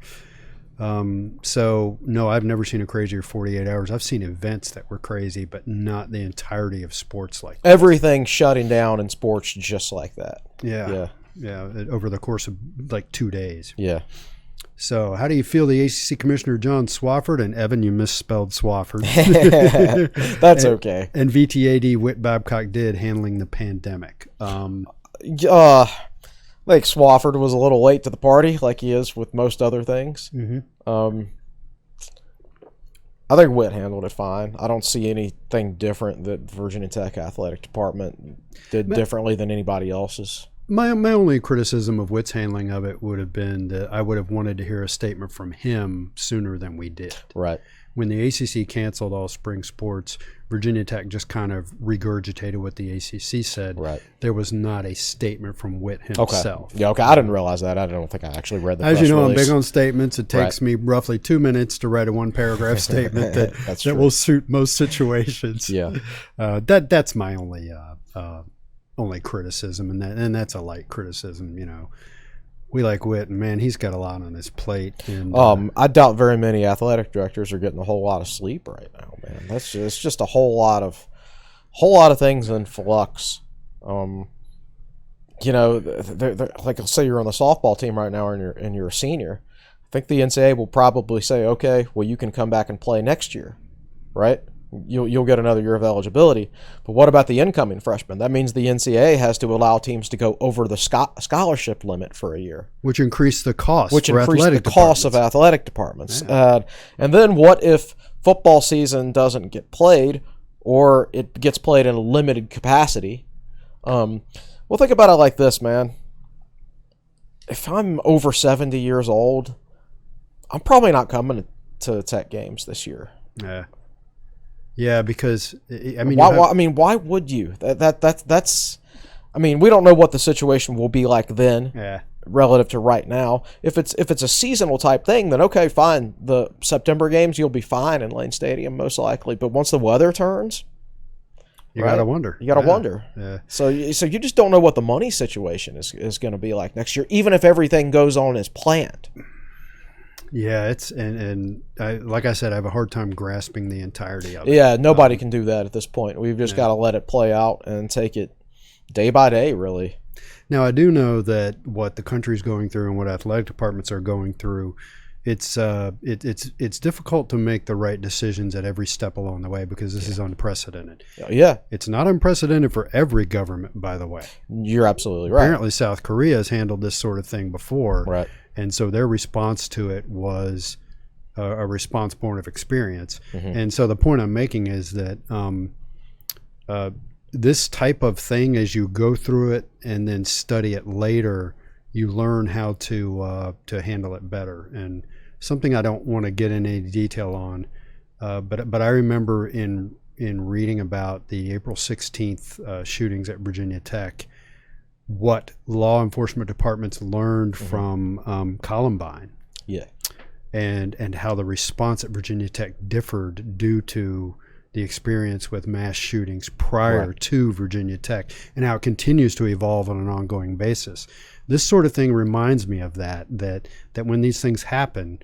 So, no, I've never seen a crazier 48 hours. I've seen events that were crazy, but not the entirety of sports like that. Everything shutting down in sports just like that. Yeah, over the course of like 2 days. Yeah. So, how do you feel the ACC Commissioner John Swofford, and Evan, you misspelled Swofford. That's okay. And VTAD Whit Babcock did handling the pandemic. Like Swofford was a little late to the party, like he is with most other things. Mm-hmm. I think Whit handled it fine. I don't see anything different that Virginia Tech Athletic Department did differently than anybody else's. My only criticism of Whit's handling of it would have been that I would have wanted to hear a statement from him sooner than we did. Right. When the ACC canceled all spring sports, Virginia Tech just kind of regurgitated what the ACC said. Right. There was not a statement from Whit himself. Okay. Yeah, okay. I didn't realize that. I don't think I actually read the As press you know, release. I'm big on statements. It takes me roughly 2 minutes to write a one-paragraph statement that will suit most situations. Yeah. That's my only criticism, and that's a light criticism. You know, we like Whit, and man, he's got a lot on his plate. And I doubt very many athletic directors are getting a whole lot of sleep right now, man. It's just a whole lot of things in flux. You know, they're, like, let's say you're on the softball team right now, and you're a senior. I think the NCAA will probably say, okay, well, you can come back and play next year, right? You'll get another year of eligibility. But what about the incoming freshmen? That means the NCAA has to allow teams to go over the scholarship limit for a year. Which increased the cost Which for increased athletic the cost of athletic departments. Yeah. And then what if football season doesn't get played, or it gets played in a limited capacity? Well, think about it like this, man. If I'm over 70 years old, I'm probably not coming to Tech games this year. Yeah, because I mean, why would you? That's. I mean, we don't know what the situation will be like then, relative to right now. If it's a seasonal type thing, then okay, fine. The September games, you'll be fine in Lane Stadium most likely. But once the weather turns, you gotta wonder. You gotta wonder. Yeah. So you just don't know what the money situation is going to be like next year, even if everything goes on as planned. Yeah, it's and like I said, I have a hard time grasping the entirety of it. Yeah, nobody can do that at this point. We've just got to let it play out and take it day by day, really. Now, I do know that what the country's going through and what athletic departments are going through, it's difficult to make the right decisions at every step along the way because this is unprecedented. Yeah. It's not unprecedented for every government, by the way. You're absolutely right. Apparently, South Korea has handled this sort of thing before. Right. And so their response to it was a response born of experience. Mm-hmm. And so the point I'm making is that this type of thing, as you go through it and then study it later, you learn how to handle it better. And something I don't want to get in any detail on, but I remember in reading about the April 16th shootings at Virginia Tech, what law enforcement departments learned from Columbine, and how the response at Virginia Tech differed due to the experience with mass shootings prior to Virginia Tech, and how it continues to evolve on an ongoing basis. This sort of thing reminds me of that when these things happen,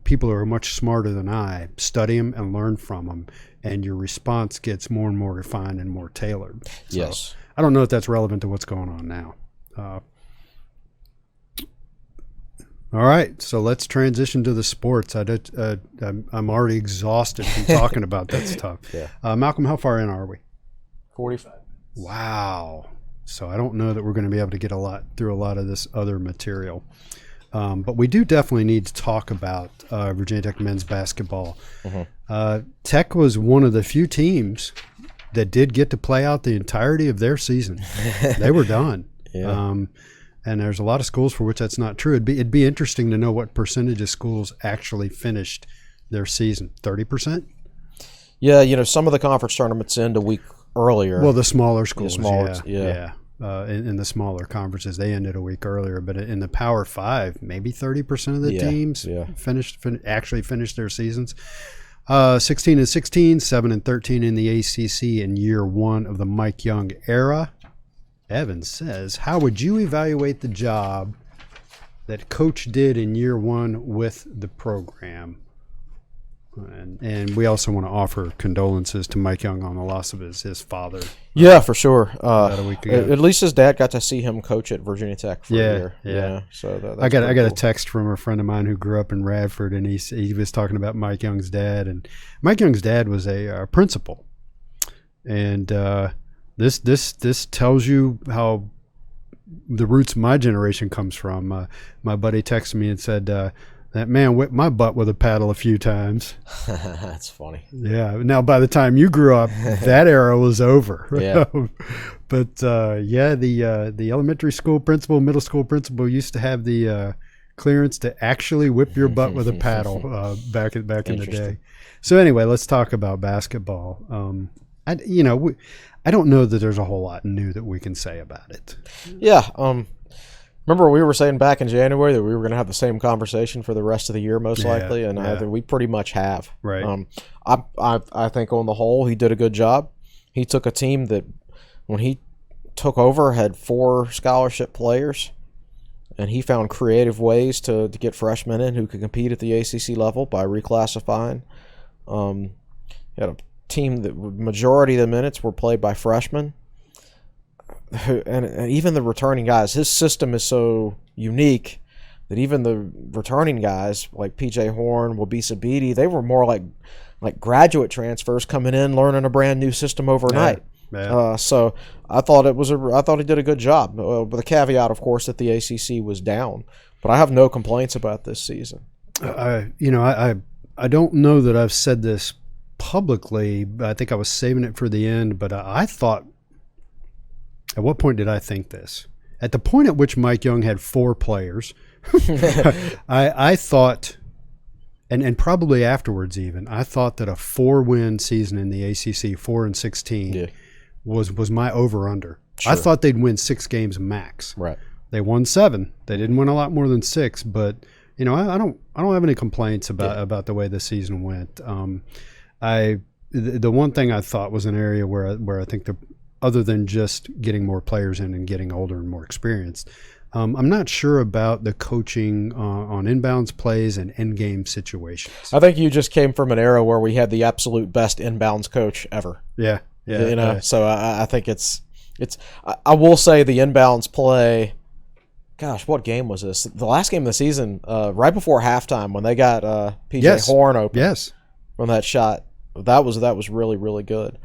people who are much smarter than I study them and learn from them, and your response gets more and more refined and more tailored. So, yes. I don't know if that's relevant to what's going on now. All right, so let's transition to the sports. I'm already exhausted from talking about that stuff. Yeah. Malcolm, how far in are we? 45. Wow. So I don't know that we're going to be able to get through a lot of this other material. But we do definitely need to talk about Virginia Tech men's basketball. Mm-hmm. Tech was one of the few teams that did get to play out the entirety of their season. They were done. Yeah. And there's a lot of schools for which that's not true. It'd be interesting to know what percentage of schools actually finished their season. 30%? Yeah, some of the conference tournaments end a week earlier. Well, the smaller schools, yeah. In the smaller conferences, they ended a week earlier. But in the Power Five, maybe 30% of the teams actually finished their seasons. 16-16, 7-13 in the ACC in year one of the Mike Young era. Evan says, how would you evaluate the job that Coach did in year one with the program. And we also want to offer condolences to Mike Young on the loss of his father. Yeah, for sure. About a week ago. At least his dad got to see him coach at Virginia Tech for a year. Yeah. So that's I got cool. a text from a friend of mine who grew up in Radford, and he was talking about Mike Young's dad, and Mike Young's dad was a principal, and this tells you how the roots my generation comes from. My buddy texted me and said, that man whipped my butt with a paddle a few times. That's funny. Yeah. Now, by the time you grew up, that era was over. Yeah. But the elementary school principal, middle school principal used to have the clearance to actually whip your butt with a paddle back in the day. So anyway, let's talk about basketball. I don't know that there's a whole lot new that we can say about it. Yeah. Remember we were saying back in January that we were going to have the same conversation for the rest of the year, most likely, and I think we pretty much have. Right. I think on the whole he did a good job. He took a team that, when he took over, had 4 scholarship players, and he found creative ways to get freshmen in who could compete at the ACC level by reclassifying. He had a team that majority of the minutes were played by freshmen. And even the returning guys, his system is so unique that even the returning guys like PJ Horn, Wabisa Beatty, they were more like graduate transfers coming in, learning a brand new system overnight. Yeah. So I thought he did a good job. With the caveat, of course, that the ACC was down, but I have no complaints about this season. I don't know that I've said this publicly. I think I was saving it for the end, but I thought. At what point did I think this? At the point at which Mike Young had 4 players, I thought, and probably afterwards even, I thought that a 4-win season in the ACC, 4-16, was my over/under. Sure. I thought they'd win 6 games max. Right. They won 7. They didn't win a lot more than 6, but I don't have any complaints about the way the season went. The one thing I thought was an area where I think other than just getting more players in and getting older and more experienced, I'm not sure about the coaching on inbounds plays and end-game situations. I think you just came from an era where we had the absolute best inbounds coach ever. Yeah. So I think it's. I will say the inbounds play. Gosh, what game was this? The last game of the season, right before halftime, when they got PJ Horn open. Yes. From that shot, that was really, really good.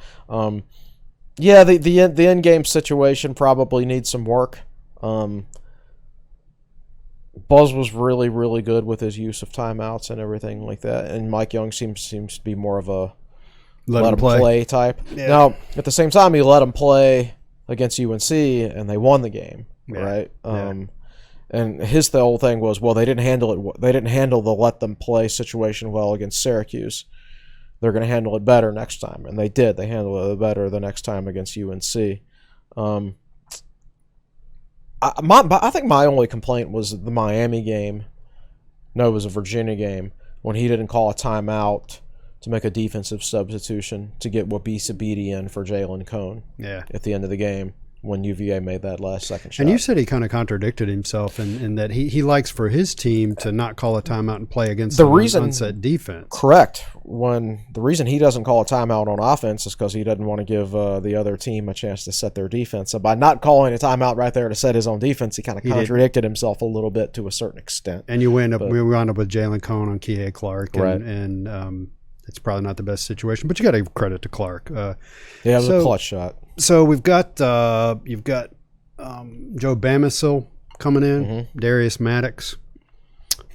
Yeah, the end game situation probably needs some work. Buzz was really, really good with his use of timeouts and everything like that, and Mike Young seems to be more of a let him play type. Yeah. Now, at the same time, he let him play against UNC, and they won the game, right? And the whole thing was, well, they didn't handle it. They didn't handle the let them play situation well against Syracuse. They're going to handle it better next time. And they did. They handled it better the next time against UNC. I think my only complaint was the Miami game. No, it was a Virginia game when he didn't call a timeout to make a defensive substitution to get Wabisa Beatty in for Jalen Cone at the end of the game when UVA made that last second shot. And you said he kind of contradicted himself in that he likes for his team to not call a timeout and play against the unset defense. Correct. The reason he doesn't call a timeout on offense is because he doesn't want to give the other team a chance to set their defense. So by not calling a timeout right there to set his own defense, he kind of contradicted himself a little bit to a certain extent. And we wound up with Jalen Cone on Kihei Clark, and it's probably not the best situation, but you got to give credit to Clark. It was a clutch shot. So you've got Joe Bamisil coming in, Darius Maddox.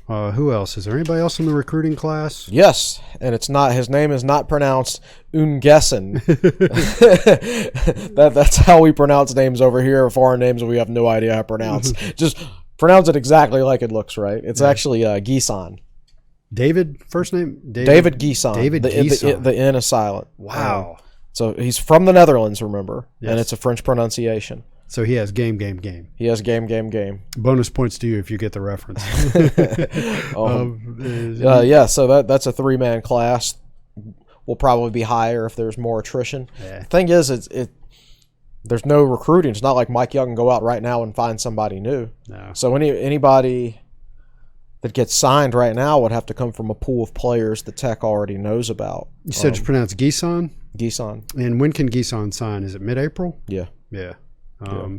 Who else? Is there anybody else in the recruiting class? Yes, and it's not. His name is not pronounced Ungessen. That's how we pronounce names over here. Foreign names we have no idea how to pronounce. Just pronounce it exactly like it looks, right? It's actually Gisan. David, first name? David Gisan. The N is silent. Wow. So he's from the Netherlands, remember, and it's a French pronunciation. So he has game. He has game. Bonus points to you if you get the reference. So that's a 3-man class. Will probably be higher if there's more attrition. Yeah. The thing is, there's no recruiting. It's not like Mike Young can go out right now and find somebody new. No. So anybody that gets signed right now would have to come from a pool of players that Tech already knows about. You said it's pronounced Gison? Gison. And when can Gison sign? Is it mid-April? Yeah. Yeah.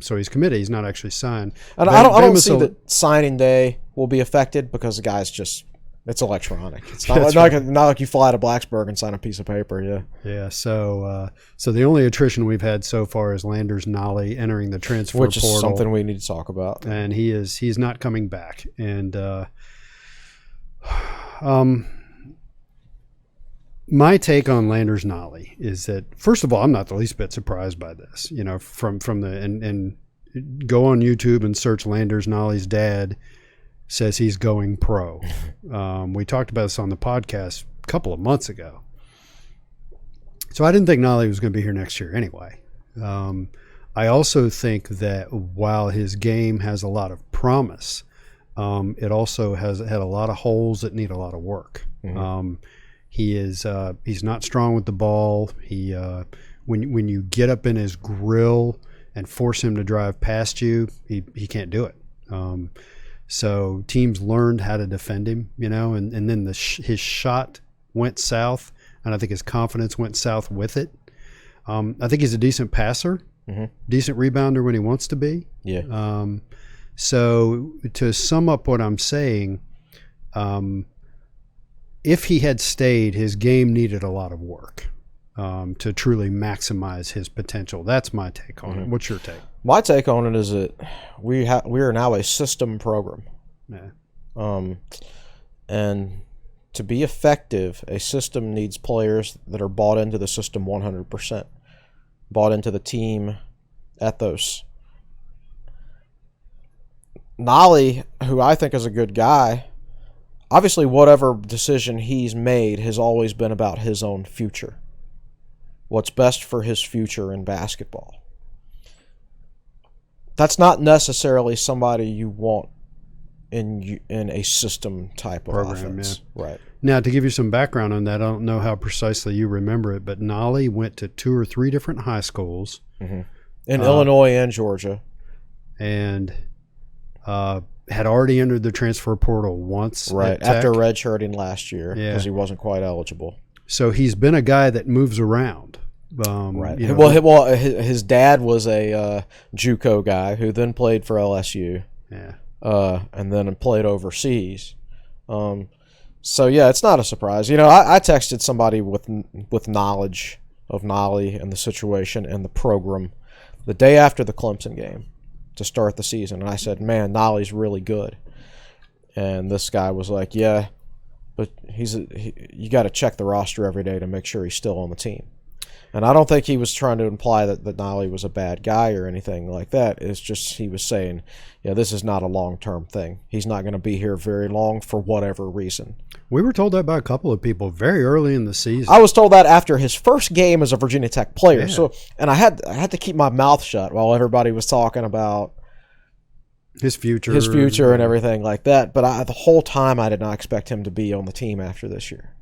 So he's committed. He's not actually signed. And I don't see that signing day will be affected because the guy's just – it's electronic. It's not like you fly to Blacksburg and sign a piece of paper. Yeah. Yeah. So the only attrition we've had so far is Landers Nolly entering the transfer portal, which is something we need to talk about. And he's not coming back. And my take on Landers Nolly is that, first of all, I'm not the least bit surprised by this. You know, from the and go on YouTube and search Landers Nolly's dad says he's going pro. We talked about this on the podcast a couple of months ago. So I didn't think Nolly was going to be here next year anyway. I also think that while his game has a lot of promise, it also has had a lot of holes that need a lot of work. Mm-hmm. He's not strong with the ball. When you get up in his grill and force him to drive past you, he can't do it. So teams learned how to defend him, you know, and then his shot went south, and I think his confidence went south with it. I think he's a decent passer, mm-hmm. decent rebounder when he wants to be. Yeah. So to sum up what I'm saying, if he had stayed, his game needed a lot of work to truly maximize his potential. That's my take on it. What's your take? My take on it is that we are now a system program. Yeah. And to be effective, a system needs players that are bought into the system 100%, bought into the team ethos. Nolly, who I think is a good guy, obviously whatever decision he's made has always been about his own future. What's best for his future in basketball. That's not necessarily somebody you want in a system type of program, offense. Yeah. Right. Now, to give you some background on that, I don't know how precisely you remember it, but Nolly went to 2 or 3 different high schools. Mm-hmm. In Illinois and Georgia. And had already entered the transfer portal once. Right, after redshirting last year because he wasn't quite eligible. So he's been a guy that moves around. Right. You know, well, his dad was a JUCO guy who then played for LSU. Yeah. And then played overseas. So yeah, it's not a surprise. You know, I texted somebody with knowledge of Nolly and the situation and the program the day after the Clemson game to start the season, and I said, "Man, Nolly's really good." And this guy was like, "Yeah, but you got to check the roster every day to make sure he's still on the team." And I don't think he was trying to imply that Nolly was a bad guy or anything like that. It's just he was saying, yeah, this is not a long-term thing. He's not going to be here very long for whatever reason. We were told that by a couple of people very early in the season. I was told that after his first game as a Virginia Tech player. Yeah. And I had to keep my mouth shut while everybody was talking about his future and everything like that. But the whole time I did not expect him to be on the team after this year.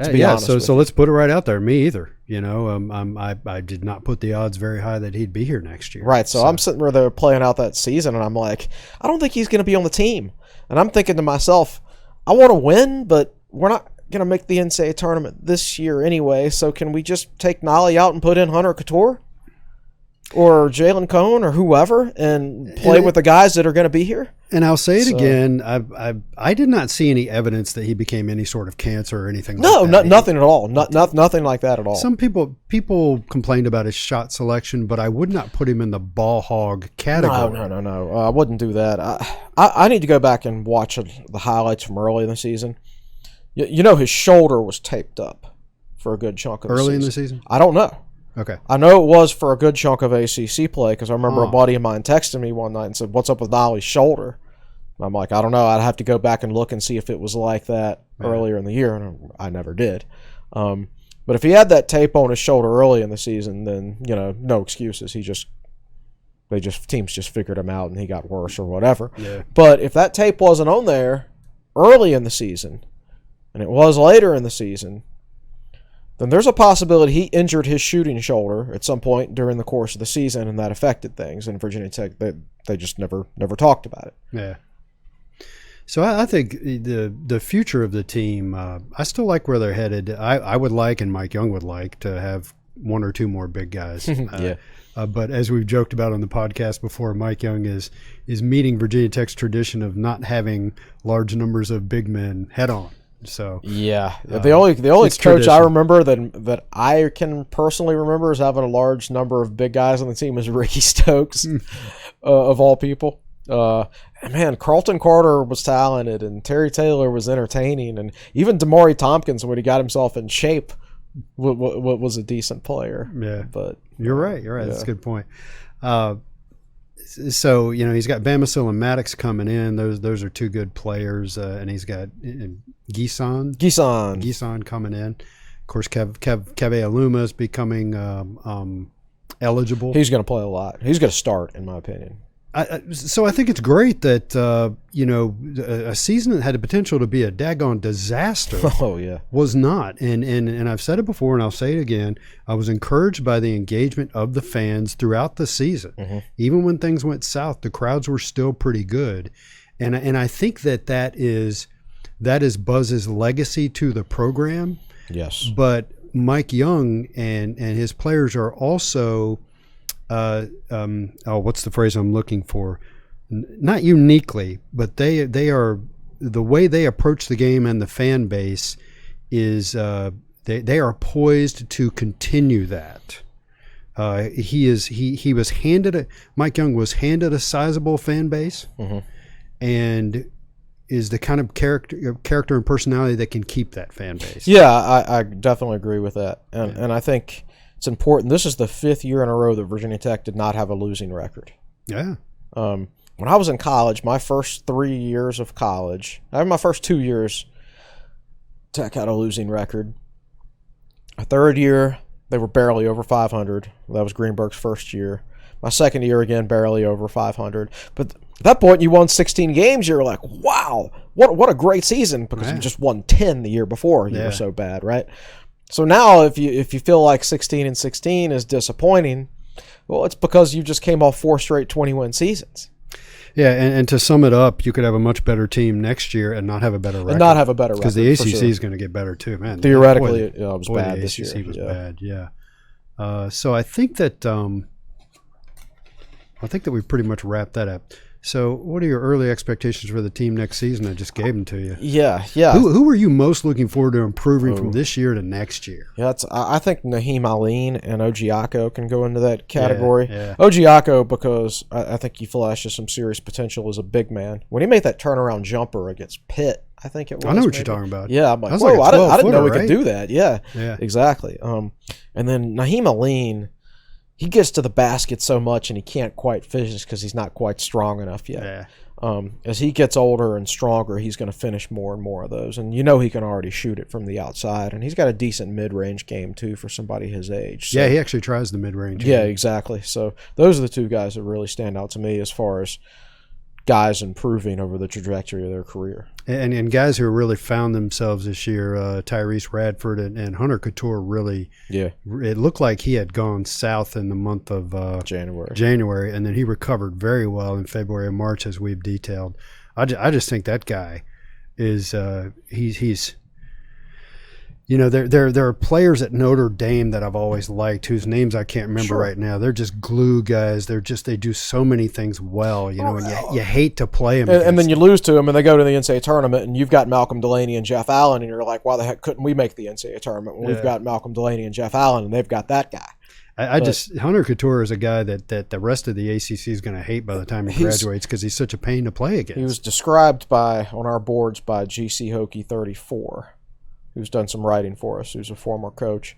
So let's put it right out there. Me either. You know, I did not put the odds very high that he'd be here next year. Right. So I'm sitting there playing out that season, and I'm like, I don't think he's going to be on the team. And I'm thinking to myself, I want to win, but we're not going to make the NCAA tournament this year anyway. So can we just take Nolly out and put in Hunter Couture or Jalen Cone or whoever and play with the guys that are going to be here? And I'll say it again, I did not see any evidence that he became any sort of cancer or anything like that. No, nothing at all. Nothing like that at all. Some people complained about his shot selection, but I would not put him in the ball hog category. No. I wouldn't do that. I need to go back and watch the highlights from early in the season. You know, his shoulder was taped up for a good chunk of the season. Early in the season? I don't know. Okay. I know it was for a good chunk of ACC play because I remember a buddy of mine texted me one night and said, "What's up with Nolly's shoulder?" And I'm like, I don't know. I'd have to go back and look and see if it was like that earlier in the year, and I never did. But if he had that tape on his shoulder early in the season, then, you know, no excuses. Teams just figured him out and he got worse or whatever. Yeah. But if that tape wasn't on there early in the season, and it was later in the season, then there's a possibility he injured his shooting shoulder at some point during the course of the season, and that affected things. And Virginia Tech, they just never talked about it. Yeah. So I think the future of the team, I still like where they're headed. I would like, and Mike Young would like, to have one or two more big guys. Yeah. But as we've joked about on the podcast before, Mike Young is meeting Virginia Tech's tradition of not having large numbers of big men head on. So yeah, the only coach tradition. I remember that I can personally remember is having a large number of big guys on the team was Ricky Stokes, of all people. Man, Carlton Carter was talented, and Terry Taylor was entertaining, and even Damari Tompkins, when he got himself in shape, was a decent player. Yeah, but you're right. Yeah. That's a good point. So he's got Bamisil and Maddox coming in. Those are two good players, and he's got Gison coming in. Of course, Keve Aluma is becoming eligible. He's going to play a lot. He's going to start, in my opinion. So I think it's great that a season that had the potential to be a daggone disaster. Oh yeah, was not. And I've said it before, and I'll say it again. I was encouraged by the engagement of the fans throughout the season. Mm-hmm. Even when things went south, the crowds were still pretty good. And I think that is Buzz's legacy to the program. Yes. But Mike Young and his players are also. What's the phrase I'm looking for? Not uniquely, but they are, the way they approach the game and the fan base is they are poised to continue that. Mike Young was handed a sizable fan base, mm-hmm. and is the kind of character and personality that can keep that fan base. Yeah, I definitely agree with that, and I think. It's important. This is the 5th year in a row that Virginia Tech did not have a losing record. Yeah. When I was in college, my first 3 years of college, my first 2 years, Tech had a losing record. My third year, they were barely over 500. That was Greenberg's first year. My second year, again, barely over 500. But at that point, you won 16 games. You're like, wow, what a great season, because you just won 10 the year before. You were so bad, right? So now, if you feel like 16-16 is disappointing, well, it's because you just came off 4 straight 20-win seasons. Yeah, and to sum it up, you could have a much better team next year and not have a better record. Because the ACC is going to get better too, man. Theoretically, it was bad this year. The ACC was bad, yeah. So I think that we've pretty much wrapped that up. So what are your early expectations for the team next season? I just gave them to you. Yeah. Who are you most looking forward to improving from this year to next year? Yeah, I think Naheem Aline and Ojiako can go into that category. Yeah. Ojiako, because I think he flashes some serious potential as a big man. When he made that turnaround jumper against Pitt, I think it was. I know what you're talking about. Yeah, I'm like, whoa, like I didn't know we right? could do that. Yeah, exactly. And then Naheem Aline, he gets to the basket so much and he can't quite finish because he's not quite strong enough yet. Yeah. As he gets older and stronger, he's going to finish more and more of those. And he can already shoot it from the outside. And he's got a decent mid-range game, too, for somebody his age. So, yeah, he actually tries the mid-range game. Yeah, game. Exactly. So those are the two guys that really stand out to me as far as guys improving over the trajectory of their career. And guys who really found themselves this year, Tyrese Radford and Hunter Couture really, it looked like he had gone south in the month of January, and then he recovered very well in February and March, as we've detailed. I just think that guy is he's there are players at Notre Dame that I've always liked, whose names I can't remember right now. They're just glue guys. They do so many things well, and you hate to play them. And then you lose to them, and they go to the NCAA tournament, and you've got Malcolm Delaney and Jeff Allen, and you're like, why the heck couldn't we make the NCAA tournament when we've got Malcolm Delaney and Jeff Allen, and they've got that guy? Hunter Couture is a guy that the rest of the ACC is going to hate by the time he graduates, because he's such a pain to play against. He was described on our boards by GC Hokie 34. Who's done some writing for us, who's a former coach.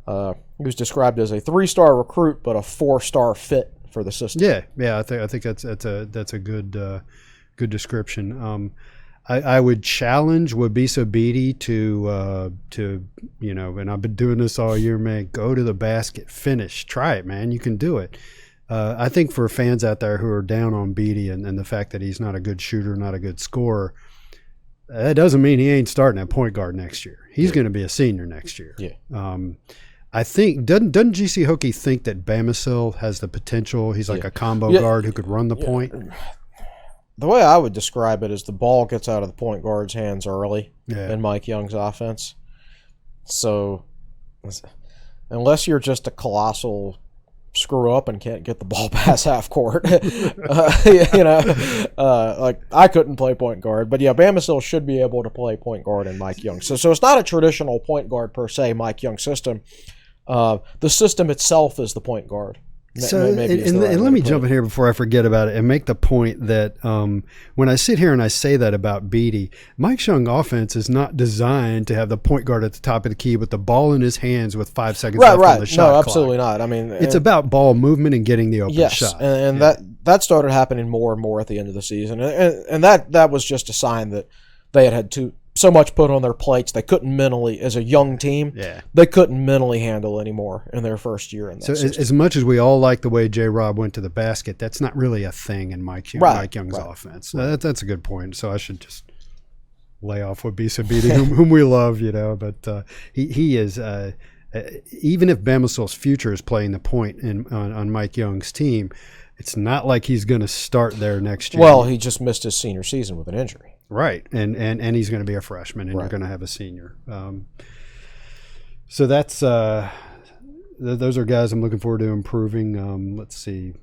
He was described as a 3-star recruit, but a 4-star fit for the system. Yeah. I think that's a good description. I would challenge Wabisa Beatty to and I've been doing this all year, man. Go to the basket, finish, try it, man. You can do it. I think for fans out there who are down on Beatty and the fact that he's not a good shooter, not a good scorer, that doesn't mean he ain't starting at point guard next year. He's going to be a senior next year. Yeah. I think doesn't GC Hokie think that Bamisil has the potential? He's like a combo guard who could run the point. the way I would describe it is the ball gets out of the point guard's hands early Yeah. in Mike Young's offense. So unless you're just a colossal screw up and can't get the ball past half court, like I couldn't play point guard, but yeah, Bama still should be able to play point guard in Mike Young. So it's not a traditional point guard per se, Mike Young system. The system itself is the point guard. So, and let me jump in here before I forget about it and make the point that when I sit here and I say that about Beatty, Mike Young's offense is not designed to have the point guard at the top of the key with the ball in his hands with 5 seconds left on the shot clock. Absolutely not. I mean, it's about ball movement and getting the open shot. And that started happening more and more at the end of the season, and that was just a sign that they had so much put on their plates they couldn't mentally, as a young team, they couldn't mentally handle anymore in their first year in that system. As much as we all like the way J-Rob went to the basket, that's not really a thing in Mike Young's offense. That's a good point. So I should just lay off with Bisa Beatty, whom we love, but he is even if Bamasol's future is playing the point on Mike Young's team, it's not like he's going to start there next year. Well, he just missed his senior season with an injury. Right, and he's going to be a freshman, and you're going to have a senior. So that's those are guys I'm looking forward to improving. Let's see,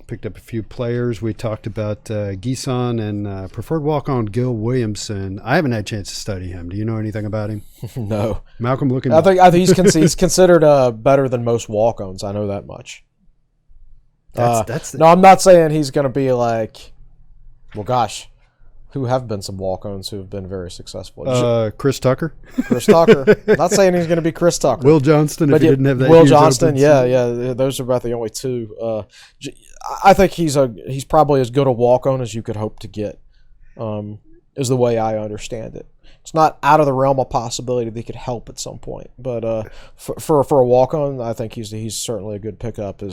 picked up a few players. We talked about Gison and preferred walk-on Gil Williamson. I haven't had a chance to study him. Do you know anything about him? No. Malcolm, looking. I think he's considered better than most walk-ons. I know that much. No, I'm not saying he's going to be like, well, gosh. Who have been some walk-ons who have been very successful. Chris Tucker. Chris Tucker. Not saying he's going to be Chris Tucker. Will Johnston, if he didn't have that. Will Johnston, yeah. Those are about the only two. I think he's probably as good a walk-on as you could hope to get, is the way I understand it. It's not out of the realm of possibility that he could help at some point. But for a walk-on, I think he's certainly a good pickup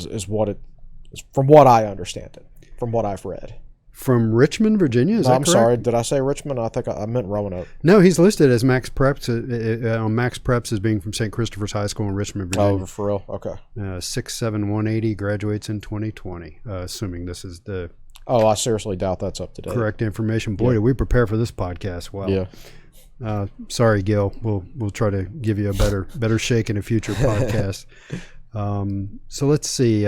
from what I understand it, from what I've read. From Richmond, Virginia, is that correct? I'm sorry. Did I say Richmond? I think I meant Roanoke. No, he's listed as Max Preps on Max Preps as being from St. Christopher's High School in Richmond, Virginia. Oh, for real? Okay. 6'7", 180, graduates in 2020, assuming this is the I seriously doubt that's up to date. Correct information. Boy, did we prepare for this podcast well. Yeah. Sorry, Gil. We'll try to give you a better shake in a future podcast. So let's see.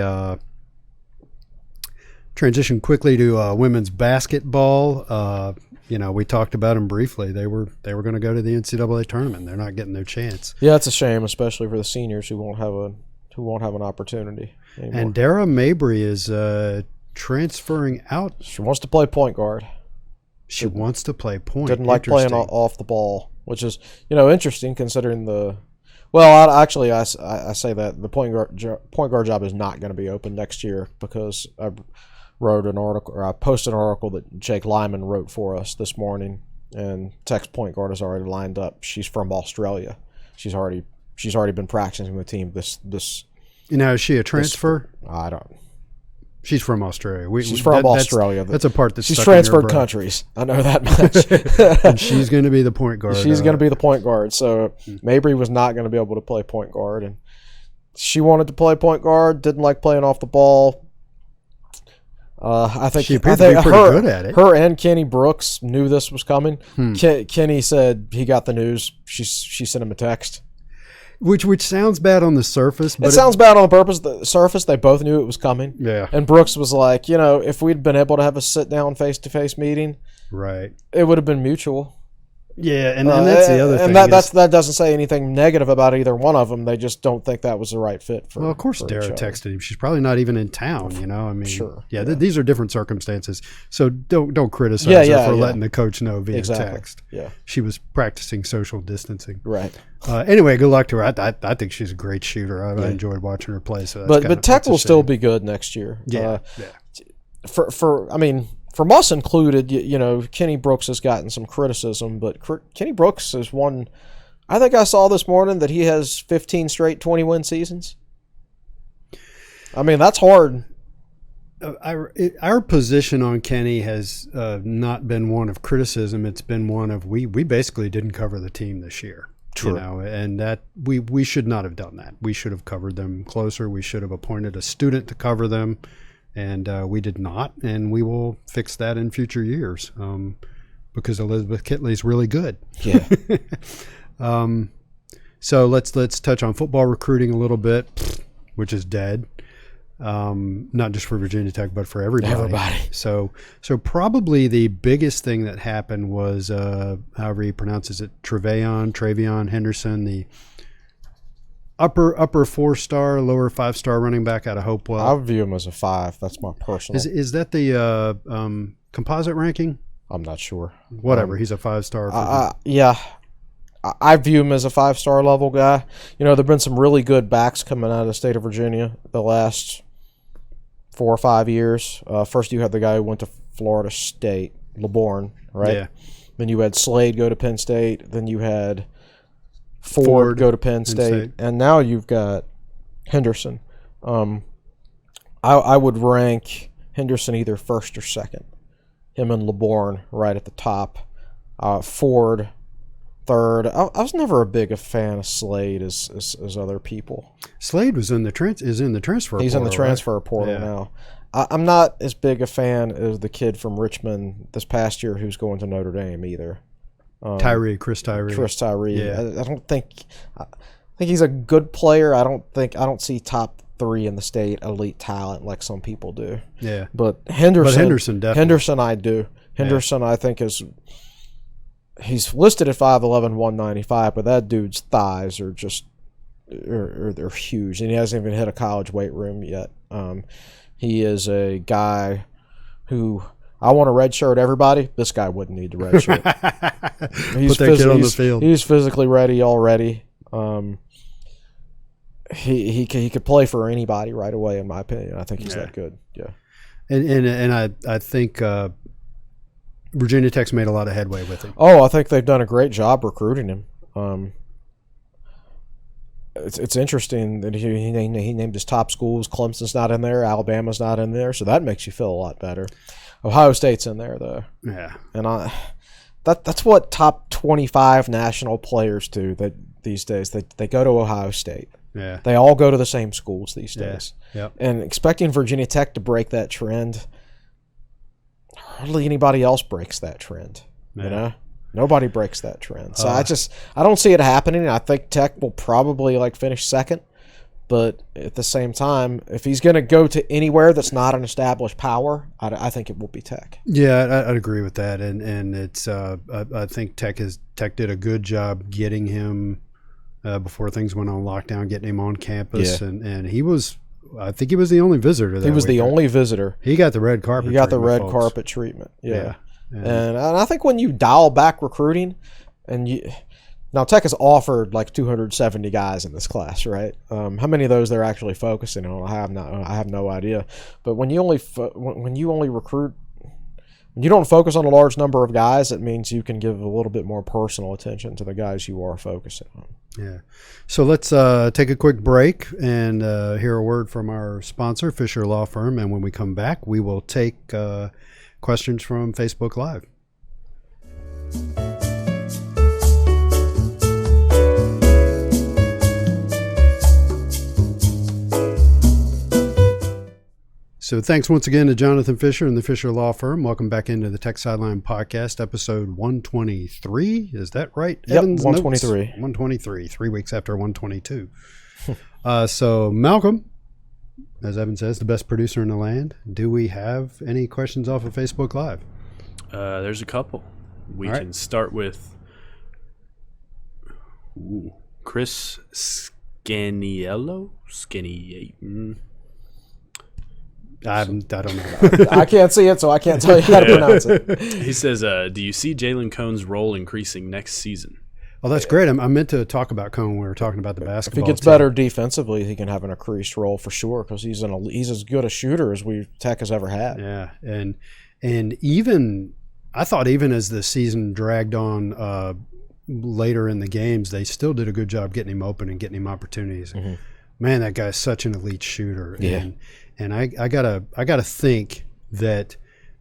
Transition quickly to women's basketball. We talked about them briefly. They were going to go to the NCAA tournament. They're not getting their chance. Yeah, it's a shame, especially for the seniors who won't have an opportunity anymore. And Dara Mabry is transferring out. She wants to play point guard. She wants to play point. Didn't like playing off the ball, which is interesting considering the. Well, I say that the point guard job is not going to be open next year because I posted an article that Jake Lyman wrote for us this morning, and Tech's point guard is already lined up. She's from Australia. She's already been practicing with the team. This. Is she a transfer? I don't. She's from Australia. She's from Australia. That's a part that's she's transferred countries. I know that much. And she's going to be the point guard. She's going to be the point guard. So Mabry was not going to be able to play point guard, and she wanted to play point guard. Didn't like playing off the ball. I think she appeared to be pretty good at it. Her and Kenny Brooks knew this was coming. Kenny said he got the news. She sent him a text. Which sounds bad on the surface. But it sounds bad on the surface. They both knew it was coming. Yeah. And Brooks was like, if we'd been able to have a sit-down face-to-face meeting, right, it would have been mutual. Yeah, and that's the other thing. And that doesn't say anything negative about either one of them. They just don't think that was the right fit for. Well, of course, Dara texted him. She's probably not even in town. Sure. Yeah, these are different circumstances. So don't criticize her for letting the coach know via text. Yeah, she was practicing social distancing. Right. Anyway, good luck to her. I think she's a great shooter. I enjoyed watching her play. So, but Tech will still be good next year. Yeah. From us included, Kenny Brooks has gotten some criticism, but Kenny Brooks is one. I think I saw this morning that he has 15 straight 20-win seasons. I mean, that's hard. Our position on Kenny has not been one of criticism. It's been one of we basically didn't cover the team this year. True. And that we should not have done that. We should have covered them closer. We should have appointed a student to cover them. and we did not, and we will fix that in future years because Elizabeth Kitley's really good. Yeah. So let's touch on football recruiting a little bit, which is dead. Not just for Virginia Tech, but for everybody. So probably the biggest thing that happened was, however he pronounces it, Travion Henderson, the upper 4-star, lower 5-star running back out of Hopewell. I view him as a 5. That's my personal. Is that the composite ranking? I'm not sure. Whatever. He's a 5-star. Yeah. I view him as a 5-star level guy. You know, there have been some really good backs coming out of the state of Virginia the last 4 or 5 years. First, you had the guy who went to Florida State, LeBourne, right? Yeah. Then you had Slade go to Penn State. Then you had Ford go to Penn State. And now you've got Henderson. I would rank Henderson either first or second. Him and LeBourne right at the top. Ford third. I was never a big fan of Slade as other people. Slade was in the transfer portal. He's in the transfer portal now. I'm not as big a fan as the kid from Richmond this past year who's going to Notre Dame either. Chris Tyree. Chris Tyree. Yeah. I don't think. I think he's a good player. I don't see top 3 in the state elite talent like some people do. Yeah. But Henderson definitely. Henderson, I do. Henderson, I think is. He's listed at 5'11", 195, but that dude's thighs are just they're huge, and he hasn't even hit a college weight room yet. He is a guy who I want to redshirt everybody. This guy wouldn't need to redshirt. Put that kid on the field. He's physically ready already. He could play for anybody right away, in my opinion. I think he's that good. Yeah, and I think. Virginia Tech's made a lot of headway with him. Oh, I think they've done a great job recruiting him. It's interesting that he named his top schools. Clemson's not in there. Alabama's not in there, so that makes you feel a lot better. Ohio State's in there, though. Yeah. And that's what top 25 national players do these days. They go to Ohio State. Yeah. They all go to the same schools these days. Yeah. Yep. And expecting Virginia Tech to break that trend – hardly anybody else breaks that trend. Yeah. You know, nobody breaks that trend. So I don't see it happening. I think Tech will probably finish second, but at the same time, if he's going to go to anywhere that's not an established power, I think it will be Tech. Yeah, I'd agree with that. And it's I think Tech did a good job getting him before things went on lockdown, getting him on campus, and he was. I think he was the only visitor. He was the only visitor. He got the red carpet. He got the red carpet treatment. Yeah. And I think when you dial back recruiting, now Tech has offered 270 guys in this class, right? How many of those they're actually focusing on, I have no idea. But when you only recruit, when you don't focus on a large number of guys, it means you can give a little bit more personal attention to the guys you are focusing on. Yeah. So let's take a quick break and hear a word from our sponsor, Fisher Law Firm. And when we come back, we will take questions from Facebook Live. So thanks once again to Jonathan Fisher and the Fisher Law Firm. Welcome back into the Tech Sideline Podcast, episode 123. Is that right? Yep, Evan's 123. Notes? 123, 3 weeks after 122. So Malcolm, as Evan says, the best producer in the land. Do we have any questions off of Facebook Live? There's a couple. We can start with Chris Scaniello. I don't know. I can't see it, so I can't tell you how to pronounce it. He says, do you see Jalen Cohn's role increasing next season? Oh, that's great. I meant to talk about Cohn when we were talking about the basketball. If he gets better defensively, he can have an increased role for sure because he's as good a shooter as Tech has ever had. Yeah, and even I thought even as the season dragged on later in the games, they still did a good job getting him open and getting him opportunities. Mm-hmm. Man, that guy's such an elite shooter. Yeah. And I gotta think that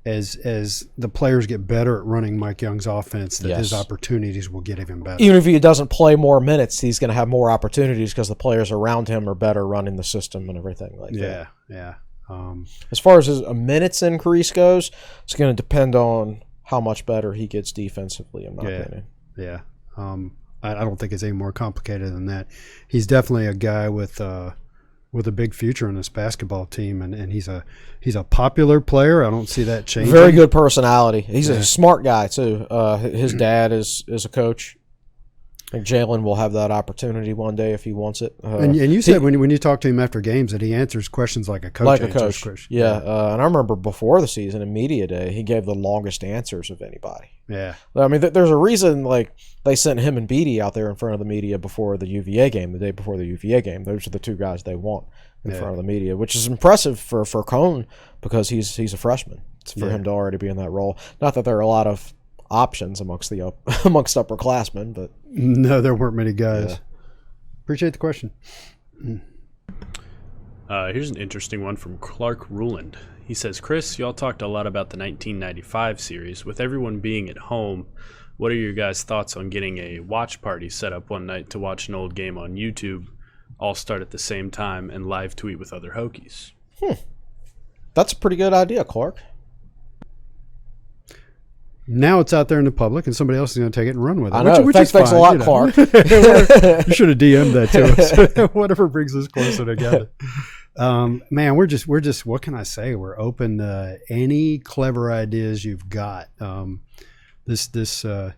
as the players get better at running Mike Young's offense, that his opportunities will get even better. Even if he doesn't play more minutes, he's going to have more opportunities because the players around him are better running the system and everything like that. Yeah. As far as his minutes increase goes, it's going to depend on how much better he gets defensively, in my opinion. Yeah. I don't think it's any more complicated than that. He's definitely a guy with a big future in this basketball team, and he's a popular player. I don't see that changing. Very good personality. He's a smart guy too. His dad is a coach. I think Jalen will have that opportunity one day if he wants it. And you said when you talk to him after games that he answers questions like a coach. Like a coach. Yeah. And I remember before the season in media day, he gave the longest answers of anybody. Yeah. I mean, there's a reason like they sent him and Beatty out there in front of the media before the UVA game, the day before the UVA game. Those are the two guys they want in front of the media, which is impressive for Cone because he's a freshman. It's for him to already be in that role. Not that there are a lot of options amongst upperclassmen, but no, there weren't many guys. Yeah. Appreciate the question. Here's an interesting one from Clark Ruland. He says, Chris, y'all talked a lot about the 1995 series. With everyone being at home, what are your guys' thoughts on getting a watch party set up one night to watch an old game on YouTube, all start at the same time, and live tweet with other Hokies? That's a pretty good idea, Clark. Now it's out there in the public, and somebody else is going to take it and run with it. I know. Which Thanks a lot, Clark. You should have DM'd that to us. Whatever brings us closer together. Man, we're just. What can I say? We're open to any clever ideas you've got. And these are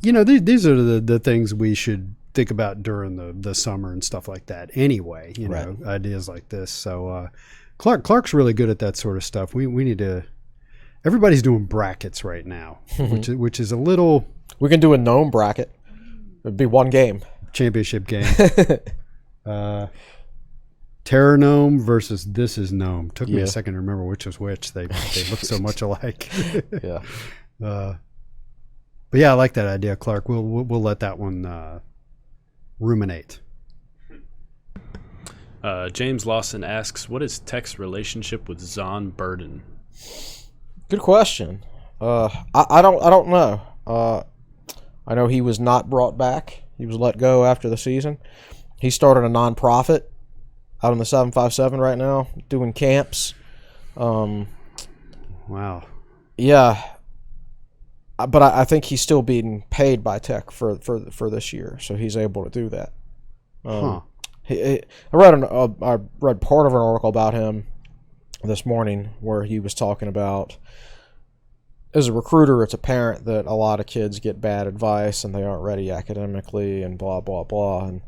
the things we should think about during the summer and stuff like that. Anyway, know, ideas like this. So Clark's really good at that sort of stuff. We need to. Everybody's doing brackets right now, which is a little. We can do a gnome bracket. It'd be one game. Championship game. Terror Gnome versus This Is Gnome. Took me a second to remember which was which. They look so much alike. Yeah. But yeah, I like that idea, Clark. We'll let that one ruminate. James Lawson asks, what is Tech's relationship with Zon Burden? Good question. I don't know. I know he was not brought back. He was let go after the season. He started a nonprofit out in the 757 right now, doing camps. Wow. Yeah. But I think he's still being paid by Tech for this year, so he's able to do that. I read part of an article about him this morning where he was talking about, as a recruiter, it's apparent that a lot of kids get bad advice and they aren't ready academically and blah, blah, blah. And,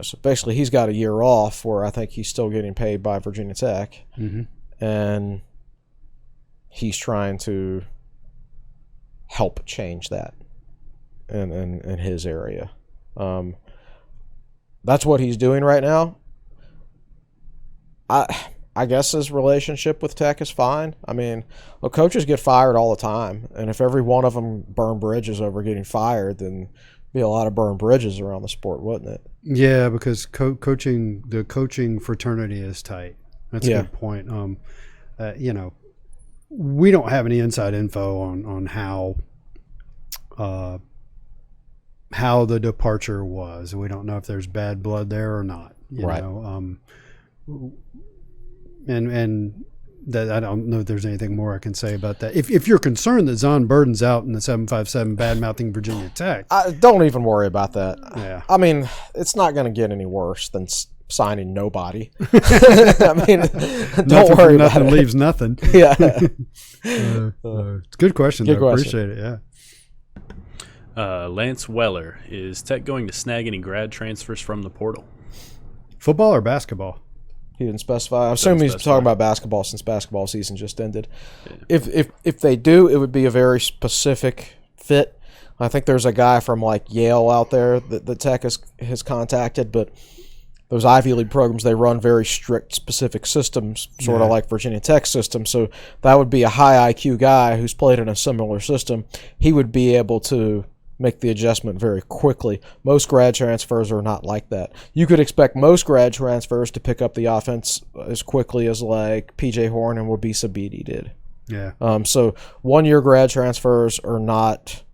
so basically he's got a year off where I think he's still getting paid by Virginia Tech. Mm-hmm. And he's trying to help change that in his area. That's what he's doing right now. I guess his relationship with Tech is fine. I mean, well, coaches get fired all the time, and if every one of them burned bridges over getting fired, then be a lot of burned bridges around the sport, wouldn't it? Yeah, because the coaching fraternity is tight. That's a good point. We don't have any inside info on how the departure was. We don't know if there's bad blood there or not. You know? And that I don't know if there's anything more I can say about that. If you're concerned that Zon Burden's out in the 757 bad-mouthing Virginia Tech. Don't even worry about that. Yeah. I mean, it's not going to get any worse than signing nobody. I mean, don't worry about it. Nothing leaves nothing. Yeah. It's a good question. Good question. Appreciate it, yeah. Lance Weller, is Tech going to snag any grad transfers from the portal? Football or basketball? He didn't specify. I assume he's talking about basketball since basketball season just ended. Yeah. If they do, it would be a very specific fit. I think there's a guy from like Yale out there that Tech has contacted, but those Ivy League programs, they run very strict, specific systems, sort of like Virginia Tech's system. So that would be a high IQ guy who's played in a similar system. He would be able to make the adjustment very quickly. Most grad transfers are not like that. You could expect most grad transfers to pick up the offense as quickly as like PJ Horn and Wabisa Beatty did. Yeah. So 1 year grad transfers are not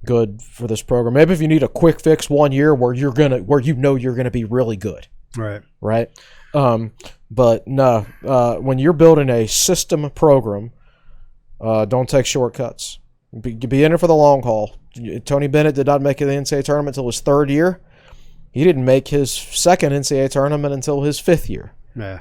good for this program. Maybe if you need a quick fix 1 year where you're gonna be really good. Right. Right. But no, when you're building a system program, don't take shortcuts. Be in it for the long haul. Tony Bennett did not make the NCAA tournament until his third year. He didn't make his second NCAA tournament until his fifth year. Yeah.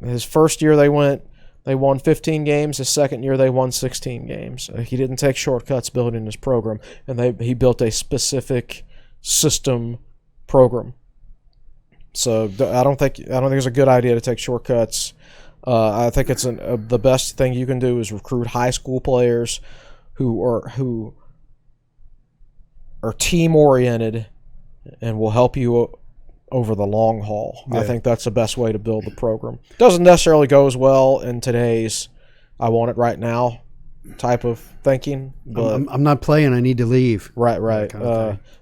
His first year they won 15 games. His second year they won 16 games. He didn't take shortcuts building his program, and he built a specific system program. So I don't think it's a good idea to take shortcuts. I think it's the best thing you can do is recruit high school players who are team oriented and will help you over the long haul. Yeah. I think that's the best way to build the program. Doesn't necessarily go as well in today's "I want it right now" type of thinking. But I'm not playing. I need to leave. Right.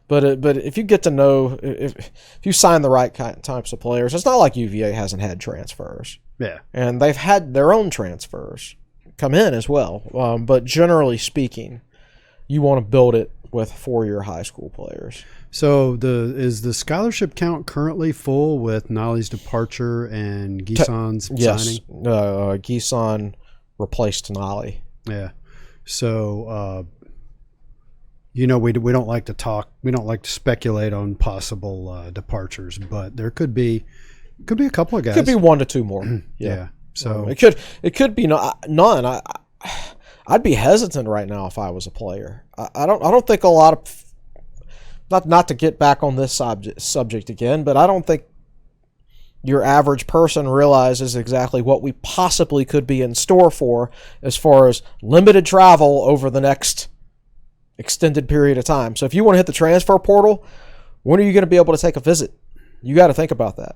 But if you get to know, if you sign the right types of players, it's not like UVA hasn't had transfers. Yeah, and they've had their own transfers come in as well. But generally speaking, you want to build it with 4-year high school players. So is the scholarship count currently full with Nolly's departure and Gison's signing? Yes, Gison replaced Nolly. Yeah. So, we don't like to talk. We don't like to speculate on possible departures, but there could be a couple of guys. Could be 1 to 2 more. Yeah. So it could be none. I'd be hesitant right now if I was a player. I don't think a lot of. Not to get back on this subject again, but I don't think your average person realizes exactly what we possibly could be in store for as far as limited travel over the next extended period of time. So if you want to hit the transfer portal, when are you going to be able to take a visit? You got to think about that.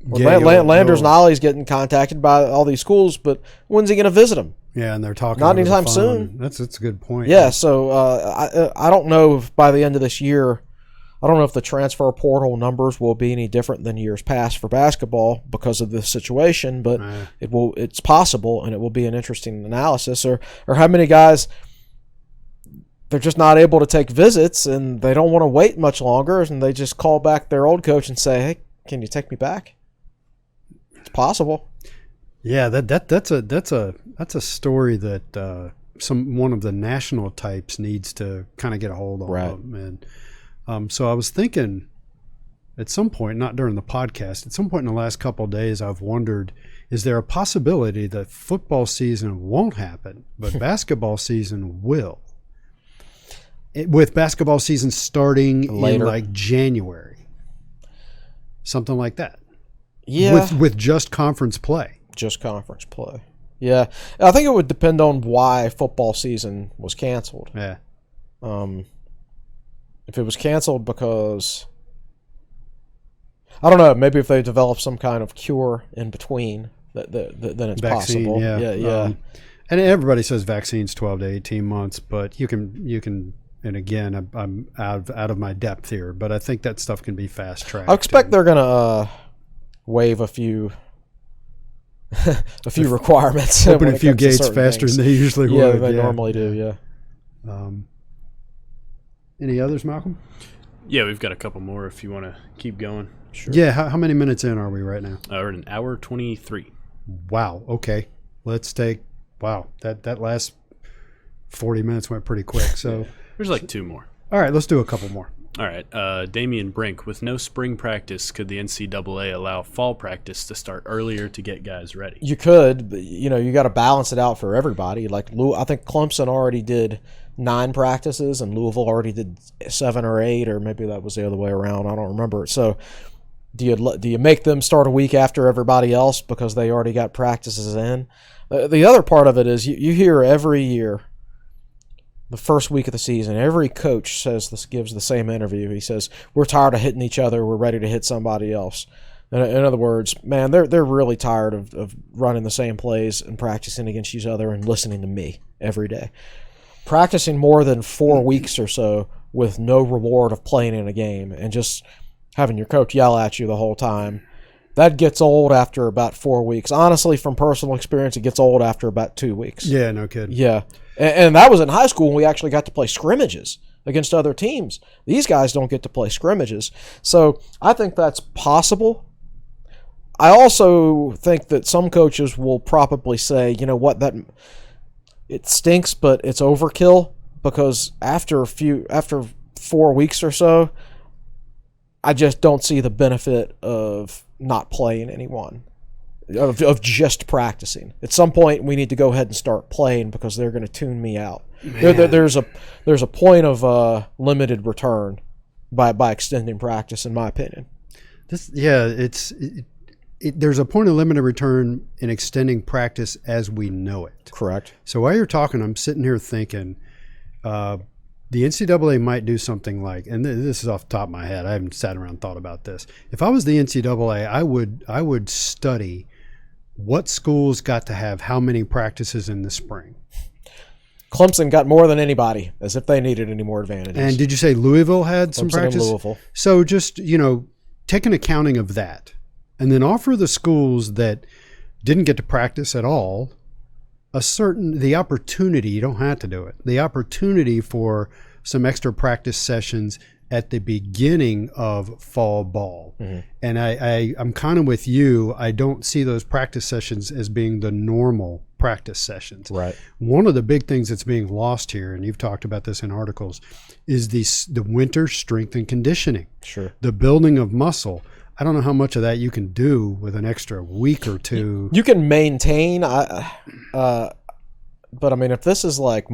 Landers Nolly's getting contacted by all these schools, but when's he going to visit them? Yeah, and they're talking not anytime soon. That's a good point. Yeah, so I don't know if by the end of this year, I don't know if the transfer portal numbers will be any different than years past for basketball because of this situation, but it's possible, and it will be an interesting analysis. Or how many guys, they're just not able to take visits, and they don't want to wait much longer, and they just call back their old coach and say, "Hey, can you take me back?" It's possible. Yeah, that's a story that one of the national types needs to kind of get a hold of. Right. And so I was thinking, at some point, not during the podcast, at some point in the last couple of days, I've wondered, is there a possibility that football season won't happen, but basketball season will? With basketball season starting later, in like January, something like that. Yeah, with just conference play. Just conference play. Yeah, I think it would depend on why football season was canceled. Yeah. If it was canceled because, I don't know, maybe if they develop some kind of cure in between, then it's vaccine, possible. Yeah. And everybody says vaccines 12 to 18 months, but you can. And again, I'm out of my depth here, but I think that stuff can be fast tracked. I expect they're gonna waive a few requirements. Open a few gates faster than they usually would. Yeah, they normally do. Yeah. Any others, Malcolm? Yeah, we've got a couple more if you want to keep going. Sure. Yeah, how many minutes in are we right now? We're at 1:23. Wow. Okay. Let's take. Wow. That last 40 minutes went pretty quick. So there's like 2 more. All right, let's do a couple more. All right. Damian Brink, with no spring practice, could the NCAA allow fall practice to start earlier to get guys ready? You could, but you got to balance it out for everybody. Like I think Clemson already did 9 practices, and Louisville already did 7 or 8, or maybe that was the other way around. I don't remember. So do you make them start a week after everybody else because they already got practices in? The other part of it is you hear every year, the first week of the season, every coach gives the same interview. He says, "We're tired of hitting each other. We're ready to hit somebody else." In other words, man, they're really tired of running the same plays and practicing against each other and listening to me every day. Practicing more than 4 weeks or so with no reward of playing in a game and just having your coach yell at you the whole time, that gets old after about 4 weeks. Honestly, from personal experience, it gets old after about 2 weeks. Yeah, no kidding. Yeah. And that was in high school when we actually got to play scrimmages against other teams. These guys don't get to play scrimmages. So I think that's possible. I also think that some coaches will probably say, you know what, that it stinks, but it's overkill, because after 4 weeks or so, I just don't see the benefit of not playing anyone, of just practicing. At some point, we need to go ahead and start playing, because they're going to tune me out. There's a point of limited return by extending practice, in my opinion. There's a point of limited return in extending practice as we know it. Correct. So while you're talking, I'm sitting here thinking the NCAA might do something like, and this is off the top of my head, I haven't sat around and thought about this. If I was the NCAA, I would study what schools got to have how many practices in the spring. Clemson got more than anybody, as if they needed any more advantages. And did you say Louisville had some Clemson practice? and Louisville. So just, take an accounting of that, and then offer the schools that didn't get to practice at all the opportunity. You don't have to do it. The opportunity for some extra practice sessions at the beginning of fall ball. Mm-hmm. And I'm kind of with you. I don't see those practice sessions as being the normal practice sessions. Right. One of the big things that's being lost here, and you've talked about this in articles, is the winter strength and conditioning. Sure. The building of muscle. I don't know how much of that you can do with an extra week or two. You can maintain, but I mean, if this is like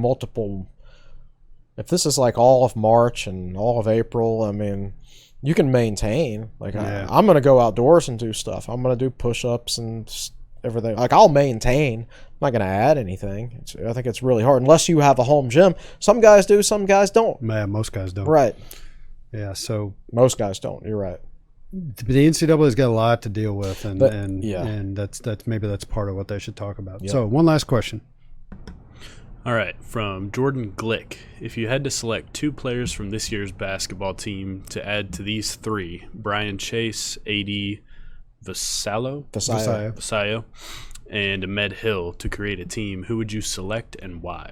if this is like all of March and all of April, I mean, you can maintain. Like, yeah. I'm going to go outdoors and do stuff. I'm going to do push-ups and everything. Like, I'll maintain. I'm not going to add anything. I think it's really hard unless you have a home gym. Some guys do, some guys don't. Yeah, most guys don't. Right. Yeah, so most guys don't. You're right. The NCAA's got a lot to deal with, and that's maybe that's part of what they should talk about. Yep. So, one last question. All right, from Jordan Glick. If you had to select 2 players from this year's basketball team to add to these 3, Brian Chase, AD Vasallo, and Ahmed Hill, to create a team, who would you select and why?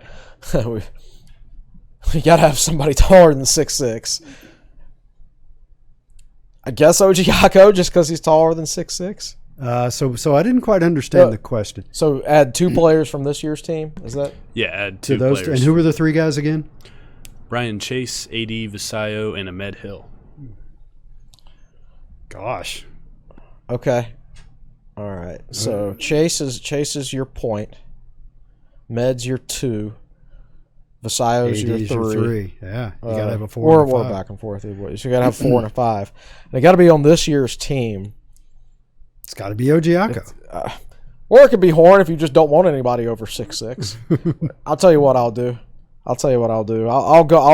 We got to have somebody taller than 6'6". I guess OG Yako, just because he's taller than 6'6". So I didn't quite understand the question. So add 2 players from this year's team? Is that? Yeah, add 2 players. And who were the 3 guys again? Brian Chase, AD Vasallo, and Ahmed Hill. Gosh. Okay. All right. So Chase is your point. Med's your 2. Vasallo's your 3. Yeah, you got to have a 4 and a 5. Or back and forth. So you got to have 4 and a 5. And they got to be on this year's team. It's got to be OG Yako. Or it could be Horn if you just don't want anybody over 6'6". I'll tell you what I'll do. I'll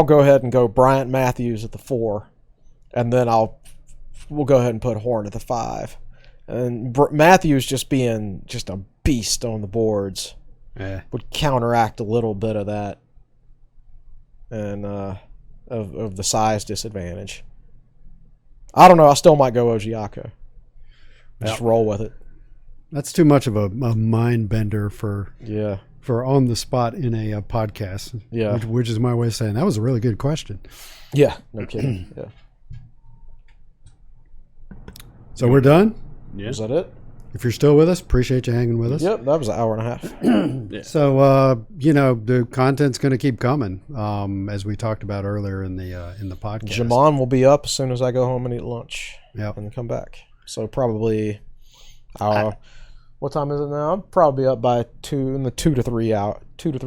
go ahead and go Bryant Matthews at the 4, and then we'll go ahead and put Horn at the 5. And Matthews just being just a beast on the boards would counteract a little bit of that, and of the size disadvantage. I don't know. I still might go OG Yako. Just roll with it. That's too much of a mind bender for on the spot in a podcast. Yeah, which is my way of saying that was a really good question. Yeah, no kidding. Yeah. So we're done. Yeah. Is that it? If you're still with us, appreciate you hanging with us. Yep, that was an hour and a half. Yeah. So the content's going to keep coming, as we talked about earlier in the podcast. Jamon will be up as soon as I go home and eat lunch. Yep. And come back. So probably, what time is it now? I'll probably be up by 2 to 3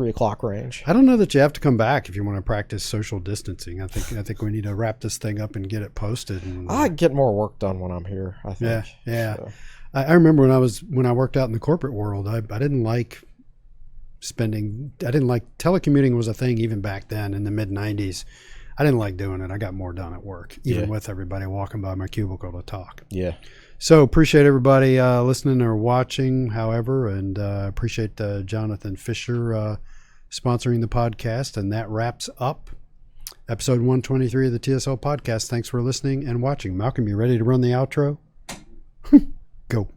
o'clock range. I don't know that you have to come back if you want to practice social distancing. I think we need to wrap this thing up and get it posted. I get more work done when I'm here, I think. Yeah. So. I remember when I worked out in the corporate world, I didn't like telecommuting was a thing even back then in the mid 90s. I didn't like doing it. I got more done at work, even with everybody walking by my cubicle to talk. Yeah. So appreciate everybody listening or watching, however, and appreciate Jonathan Fisher sponsoring the podcast. And that wraps up episode 123 of the TSL Podcast. Thanks for listening and watching. Malcolm, you ready to run the outro? Go.